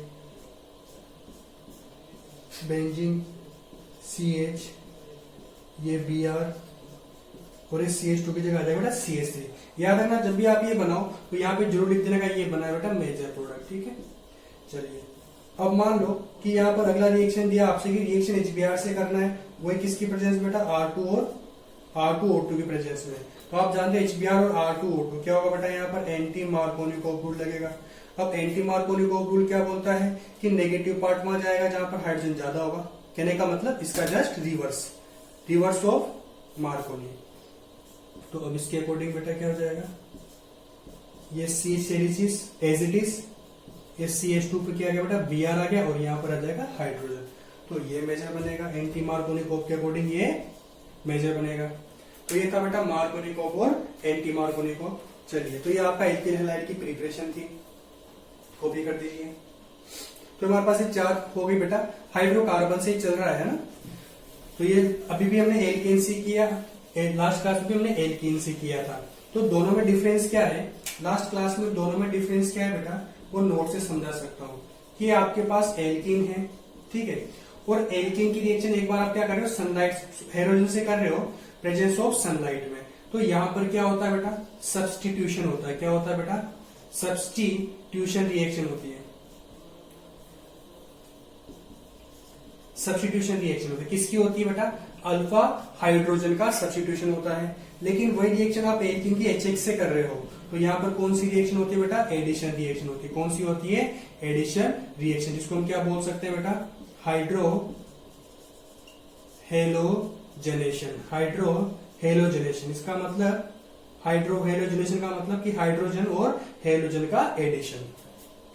बेंजीन CH, ये Br और इस CH2 की जगह आ जाएगा बेटा CH3। याद रखना जब भी आप ये बनाओ तो यहाँ पे जरूर लिख देने का ये बना है बेटा मेजर प्रोडक्ट, ठीक है। चलिए अब मान लो कि यहाँ पर अगला रिएक्शन दिया आपसे कि रिएक्शन HBr से करना है, वही किसकी प्रेजेंस बेटा, R2 O2 की प्रेजेंस में। तो आप जानते हैं HBr और R2 O2 क्या होगा बेटा, यहाँ पर एंटी मार्कोनिकोव रूल लगेगा। अब एंटी मार्कोनिकोव रूल क्या बोलता है कि नेगेटिव पार्ट वहां जाएगा जहां पर हाइड्रोजन ज्यादा होगा। कहने का मतलब इसका जस्ट रिवर्स ऑफ मार्कोनी। तो अब इसके अकॉर्डिंग बेटा क्या हो जाएगा, ये CH एज इट इज, ये CH2 पे क्या आ गया बेटा, Br आ गया और यहाँ पर आ जाएगा हाइड्रोजन। तो ये मेजर बनेगा एंटी मार्कोनिकोव के अकॉर्डिंग, ये मेजर बनेगा। तो ये था बेटा मार्कोनिकोव और एंटी मार्कोनिकोव। चलिए तो ये आपका एल्किल हैलाइड की प्रिपरेशन थी, कॉपी कर दीजिए। तो हमारे पास ये 4 हो गई बेटा, हाइड्रोकार्बन से ही चल रहा है ना। तो ये अभी भी हमने एल्केन से किया, लास्ट क्लास में हमने एल्कीन से किया था। तो दोनों में डिफरेंस क्या है, लास्ट क्लास में दोनों में डिफरेंस क्या है बेटा, वो नोट से समझा सकता हूँ कि आपके पास एल्कीन है, ठीक है, और एल्कीन की रिएक्शन एक बार आप क्या कर रहे हो, सनलाइट हाइड्रोजन से कर रहे हो प्रेजेंस ऑफ सनलाइट में। तो यहां पर क्या होता है बेटा, सब्स्टिट्यूशन होता है। क्या होता है बेटा, सब्स्टिट्यूशन रिएक्शन होती है। सब्स्टिट्यूशन रिएक्शन होती है, किसकी होती है बेटा, अल्फा हाइड्रोजन का सब्स्टिट्यूशन होता है। लेकिन वही रिएक्शन आप एल्कीन की HX से कर रहे हो, तो यहाँ पर कौन सी रिएक्शन होती है बेटा, एडिशन रिएक्शन होती है। कौन सी होती है, एडिशन रिएक्शन, जिसको हम क्या बोल सकते हैं बेटा, हाइड्रो हेलोजनेशन। हाइड्रो हेलोजनेशन, इसका मतलब हाइड्रो हेलोजनेशन का मतलब कि हाइड्रोजन और हेलोजन का एडिशन,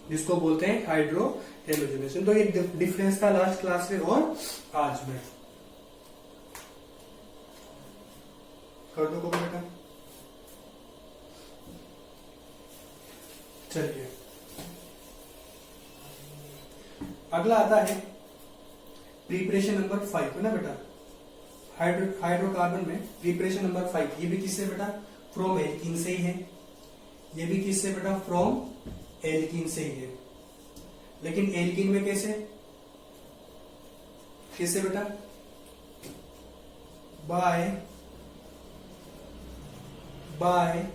जिसको बोलते हैं हाइड्रो हेलोजनेशन। तो ये डिफरेंस था लास्ट क्लास में और आज में। कर दो कॉपी बेटा। चलिए अगला आता है प्रिपरेशन नंबर 5 है ना बेटा, हाइड्रोकार्बन में प्रिपरेशन नंबर 5। ये भी किससे बेटा, फ्रॉम एल्कीन से ही है। ये भी किससे बेटा, फ्रॉम एल्कीन से ही है। लेकिन एल्कीन में कैसे, कैसे बेटा, बाय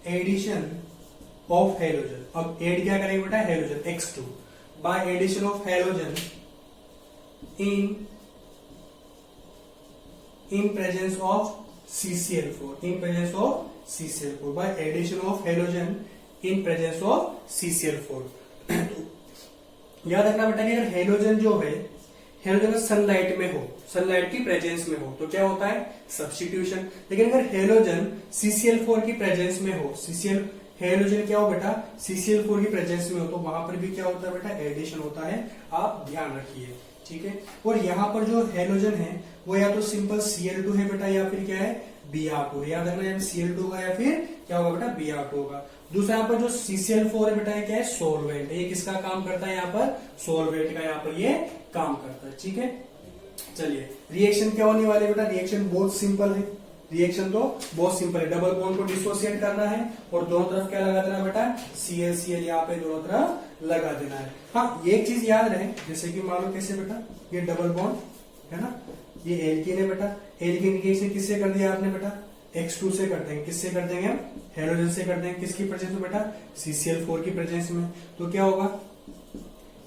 एडिशन ऑफ हेलोजन। अब एड क्या करेंगे बेटा, halogen X2 by addition of halogen in presence of CCl4, in presence of CCl4, by addition of halogen in presence of CCl4। याद रखना बेटा कि अगर हेलोजन जो है, हेलोजन सनलाइट में हो, सनलाइट की प्रेजेंस में हो, तो क्या होता है, सब्स्टिट्यूशन। लेकिन अगर हेलोजन CCl4 की प्रेजेंस में हो, हेलोजन क्या हो बेटा, CCl4 की प्रेजेंस में हो, तो वहां पर भी क्या होता है बेटा, एडिशन होता है। आप ध्यान रखिए, ठीक है। और यहाँ पर जो हेलोजन है वो या तो सिंपल Cl2 है बेटा, या फिर क्या है, Br2 है। याद रखना, या Cl2 होगा या फिर क्या होगा बेटा, Br2 होगा। दूसरा यहाँ पर जो CCl4 है बेटा, ये क्या है, सोलवेंट है। ये किसका काम करता है, यहाँ पर सोलवेंट का यहाँ पर ये काम करता है, ठीक है। चलिए रिएक्शन क्या होने वाली है बेटा, रिएक्शन बहुत सिंपल है। रिएक्शन तो बहुत सिंपल है, डबल बॉन्ड को डिसोसिएट करना है और दोनों तरफ क्या लगा देना बेटा, Cl यहाँ पे दोनों तरफ लगा देना है। हाँ, ये एक चीज याद रहे, जैसे कि मान लो कैसे बेटा, ये डबल बॉन्ड है ना, ये एल्कीन है बेटा, एल्कीन रिएक्शन किससे कर दिया आपने बेटा, X2 से कर देंगे। किससे कर देंगे हम, हेलोजन से कर देंगे। किसकी प्रेजेंस में बेटा, CCl4 की प्रेजेंस में। तो क्या होगा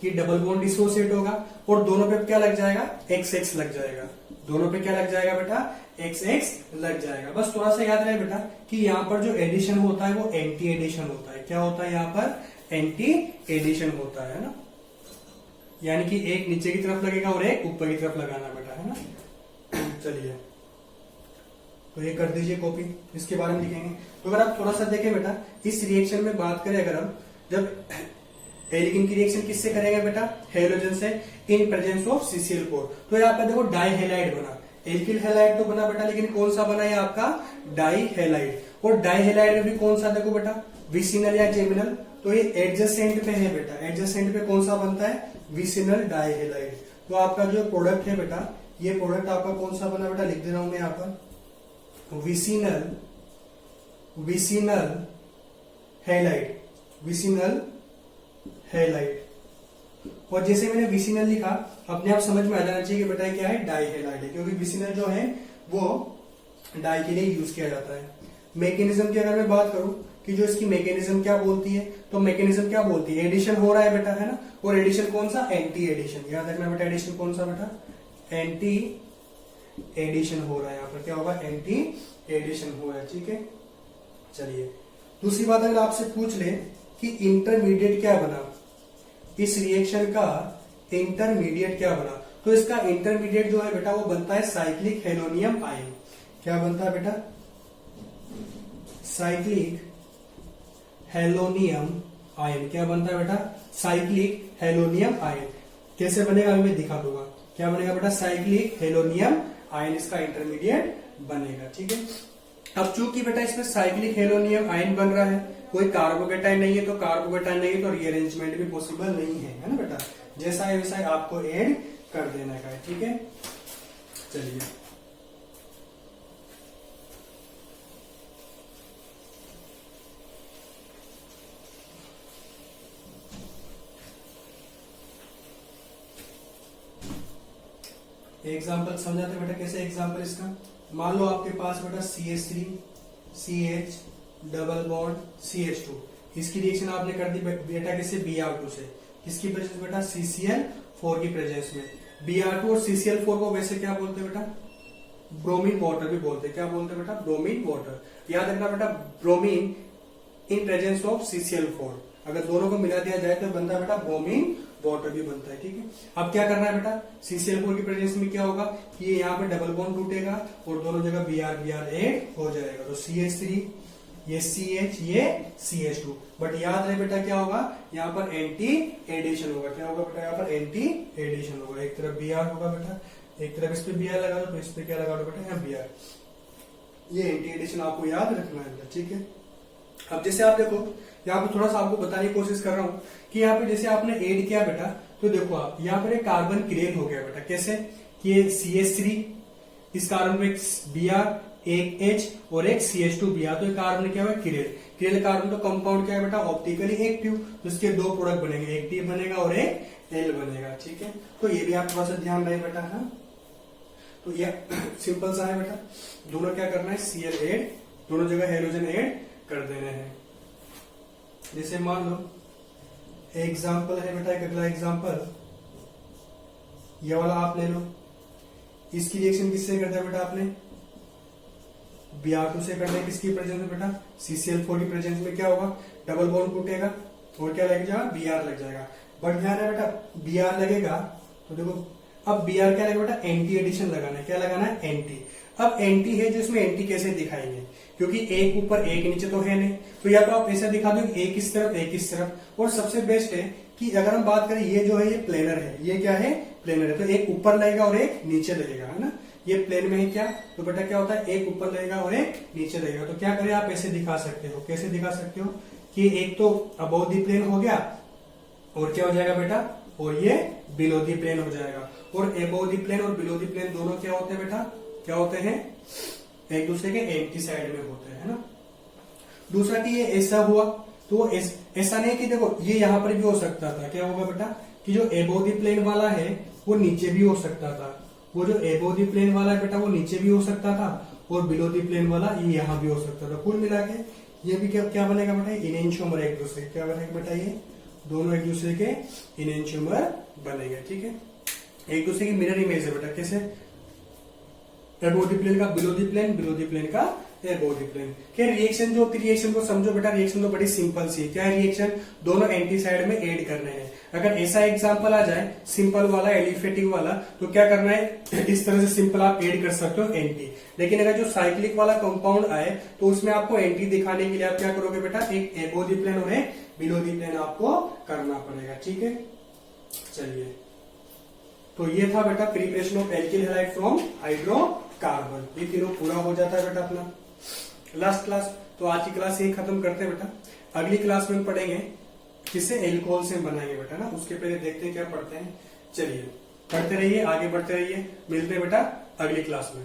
कि डबल बॉन्ड डिसोसिएट होगा और दोनों पे क्या लग जाएगा, XX लग जाएगा। दोनों पे क्या लग जाएगा बेटा, XX लग जाएगा। बस थोड़ा सा याद रहे बेटा कि यहाँ पर जो एडिशन होता है वो एंटी एडिशन होता है। क्या होता है यहाँ पर, एंटी एडिशन होता है ना, यानी कि एक नीचे की तरफ लगेगा और एक ऊपर की तरफ लगाना बेटा, है ना। चलिए तो ये कर दीजिए कॉपी, इसके बारे में लिखेंगे। तो अगर आप थोड़ा सा देखें बेटा, इस रिएक्शन में बात करें अगर हम, जब एल्कीन की रिएक्शन किससे करेंगे बेटा, हेलोजन से इन प्रेजेंस ऑफ CCl4, तो यहाँ पे देखो डाई हेलाइड बना। एल्किल हेलाइड तो बना बेटा, लेकिन कौन सा बना है आपका, डाई हेलाइड। और डाई हेलाइड में भी कौन सा देखो बेटा, विसिनल या जेमिनल। तो ये एडजेसेंट पे है बेटा, एडजेसेंट पे कौन सा बनता है, विसिनल डाई हेलाइड। तो आपका जो प्रोडक्ट है बेटा, ये प्रोडक्ट आपका कौन सा बना बेटा, लिख दे रहा हूं मैं यहाँ पर, विसिनल हेलाइड, विसिनल हेलाइड। और जैसे मैंने विसिनल लिखा, अपने आप समझ में आ जाना चाहिए कि बेटा क्या है, डाई हेलाइड है, क्योंकि विसिनल जो है वो डाई के लिए यूज किया जाता है। मैकेनिज्म की अगर मैं बात करूं कि जो इसकी मैकेनिज्म क्या बोलती है, तो मैकेनिज्म क्या बोलती है, एडिशन हो रहा है बेटा, है ना। और एडिशन कौन सा, एंटी एडिशन। याद रखना बेटा, एडिशन कौन सा बेटा, एंटी एडिशन हो रहा है। यहाँ पर क्या होगा, एंटी एडिशन हो रहा है, ठीक है। चलिए दूसरी बात अगर आपसे पूछ ले कि इंटरमीडिएट क्या बना, इस रिएक्शन का इंटरमीडिएट क्या बना, तो इसका इंटरमीडिएट जो है बेटा वो बनता है साइक्लिक हेलोनियम आयन। क्या बनता है बेटा, साइक्लिक हेलोनियम आयन। क्या बनता है बेटा, साइक्लिक हेलोनियम आयन। कैसे बनेगा मैं दिखा दूंगा। क्या बनेगा बेटा, साइक्लिक हेलोनियम आयन इसका इंटरमीडिएट बनेगा, ठीक है। अब चूंकि बेटा इसमें साइक्लिक हेलोनियम आयन बन रहा है, कोई कार्बोकेटाइन नहीं है, तो कार्बोकेटाइन नहीं है तो रीअरेंजमेंट भी पॉसिबल नहीं है ना बेटा। जैसा है वैसा आपको ऐड कर देना का है, ठीक है। चलिए एग्जाम्पल समझाते हैं बेटा, कैसे एग्जाम्पल इसका। मान लो आपके पास बेटा CH3 CH double bond CH2, इसकी रिएक्शन आपने कर दी बेटा किससे, Br2 से। किसकी प्रेजेंस बेटा, CCl4 की प्रेजेंस में। Br2 और CCl4 को वैसे क्या बोलते हैं बेटा, ब्रोमीन वाटर भी बोलते हैं। क्या बोलते हैं बेटा, ब्रोमीन वाटर। याद रखना बेटा, bromine in presence of CCl4, अगर दोनों को मिला दिया जाए तो बनता है बेटा ब्रोमीन वाटर भी बनता है। ठीक है, अब क्या करना है बेटा, CCl4 की प्रेजेंस में क्या होगा, ये यहाँ पे डबल बॉन्ड टूटेगा और दोनों जगह Br ऐड हो जाएगा, तो CH3 ये CH ये CH2। बट याद रहे बेटा क्या होगा, यहाँ पर एंटी एडिशन होगा। क्या होगा बेटा, यहाँ पर एंटी एडिशन होगा। एक तरफ Br होगा बेटा, एक तरफ इस पे Br लगा दो, तो इस पे क्या लगा दो बेटा, यहाँ Br। ये एंटी एडिशन आपको याद रखना है बेटा। ठीक है, अब जैसे आप देखो यहाँ पे थोड़ा सा आपको बताने की कोशिश कर रहा हूं कि यहाँ पे जैसे आपने ऐड किया बेटा, तो देखो आप यहाँ पर एक कार्बन क्रिएट हो गया बेटा। कैसे कि ये CH3, इस कार्बन में Br, एक H और एक CH2 Br, तो कार्बन क्या हुआ, क्रिएट। क्रिएट कार्बन तो कंपाउंड क्या है बेटा, ऑप्टिकली एक्टिव, तो इसके दो प्रोडक्ट बनेंगे, एक T बनेगा और एक L बनेगा। ठीक है, तो ये भी आप थोड़ा सा ध्यान रहे बेटा। हाँ, तो ये सिंपल सा है बेटा, दोनों क्या करना है, Cl ऐड, दोनों जगह हाइड्रोजन ऐड कर देने हैं। जैसे मान लो एग्जाम्पल है बेटा, एक अगला एग्जाम्पल ये वाला आप ले लो। इसकी रिएक्शन किससे करते हैं बेटा, आपने Br2 से करना है। किसकी प्रेजेंस में बेटा, CCl4 की प्रेजेंस में क्या होगा, डबल बॉन्ड टूटेगा और क्या लग जाएगा, Br लग जाएगा। बट ध्यान है बेटा, Br लगेगा तो देखो, अब Br क्या लगेगा बेटा, एंटी एडिशन लगाना है। क्या लगाना है, एंटी। अब एंटी है जिसमें एंटी कैसे दिखाएंगे, क्योंकि एक ऊपर एक नीचे तो है नहीं, तो या तो आप ऐसा दिखा दो एक इस तरफ एक इस तरफ। और सबसे बेस्ट है कि अगर हम बात करें, ये जो है ये प्लेनर है, ये क्या है, प्लेनर है, तो एक ऊपर लगेगा और एक नीचे लगेगा, है ना। ये प्लेन में है क्या, तो बेटा क्या होता है, एक ऊपर लगेगा और एक नीचे लगेगा। तो क्या करें, आप ऐसे दिखा सकते हो। कैसे दिखा सकते हो कि एक तो अबव दी प्लेन हो गया और क्या हो जाएगा बेटा, और ये बिलो दी प्लेन हो जाएगा। और अबव दी प्लेन और बिलो दी प्लेन दोनों क्या होते हैं बेटा, क्या होते हैं, एक दूसरे के एंटी साइड में होते हैं, है ना। दूसरा कि ये ऐसा हुआ, तो ऐसा नहीं कि देखो ये यहां पर भी हो सकता था। क्या होगा बेटा, कि जो अबव दी प्लेन वाला है वो नीचे भी हो सकता था, वो जो अबव दी प्लेन वाला है बेटा वो नीचे भी हो सकता था, और बिलो दी प्लेन वाला ये यहां भी हो सकता था। कुल मिला के ये भी क्या बनेगा बेटा, इनेंशियोमर एक दूसरे, क्या बनेगा बेटा, ये दोनों एक दूसरे के इनेंशियोमर बनेंगे। ठीक है, एक दूसरे की मिरर इमेज है बेटा। कैसे, अबव दी प्लेन का below the plane, below the plane का अबव दी प्लेन। क्या रिएक्शन जो रिएक्शन को समझो बेटा, रिएक्शन तो बड़ी सिंपल सी है। क्या है रिएक्शन, दोनों एंटी साइड में ऐड करने हैं। अगर ऐसा एग्जांपल आ जाए सिंपल वाला एलिफेटिक वाला, तो क्या करना है, इस तरह से सिंपल आप ऐड कर सकते हो एंटी। लेकिन अगर जो साइक्लिक वाला कंपाउंड आए तो उसमें आपको एंटी दिखाने के लिए आप क्या करोगे बेटा, एक अबव दी प्लेन और एक बिलो दी प्लेन आपको करना पड़ेगा। ठीक है, चलिए, तो ये था बेटा preparation of alkyl halide from hydrocarbon. ये तीनों पूरा हो जाता है बेटा अपना लास्ट क्लास। तो आज की क्लास यही खत्म करते हैं बेटा। अगली क्लास में पढ़ेंगे किसे एल्कोहल से बनाएंगे बेटा ना, उसके पहले देखते हैं क्या पढ़ते हैं। चलिए पढ़ते रहिए, आगे बढ़ते रहिए, मिलते हैं बेटा अगली क्लास में।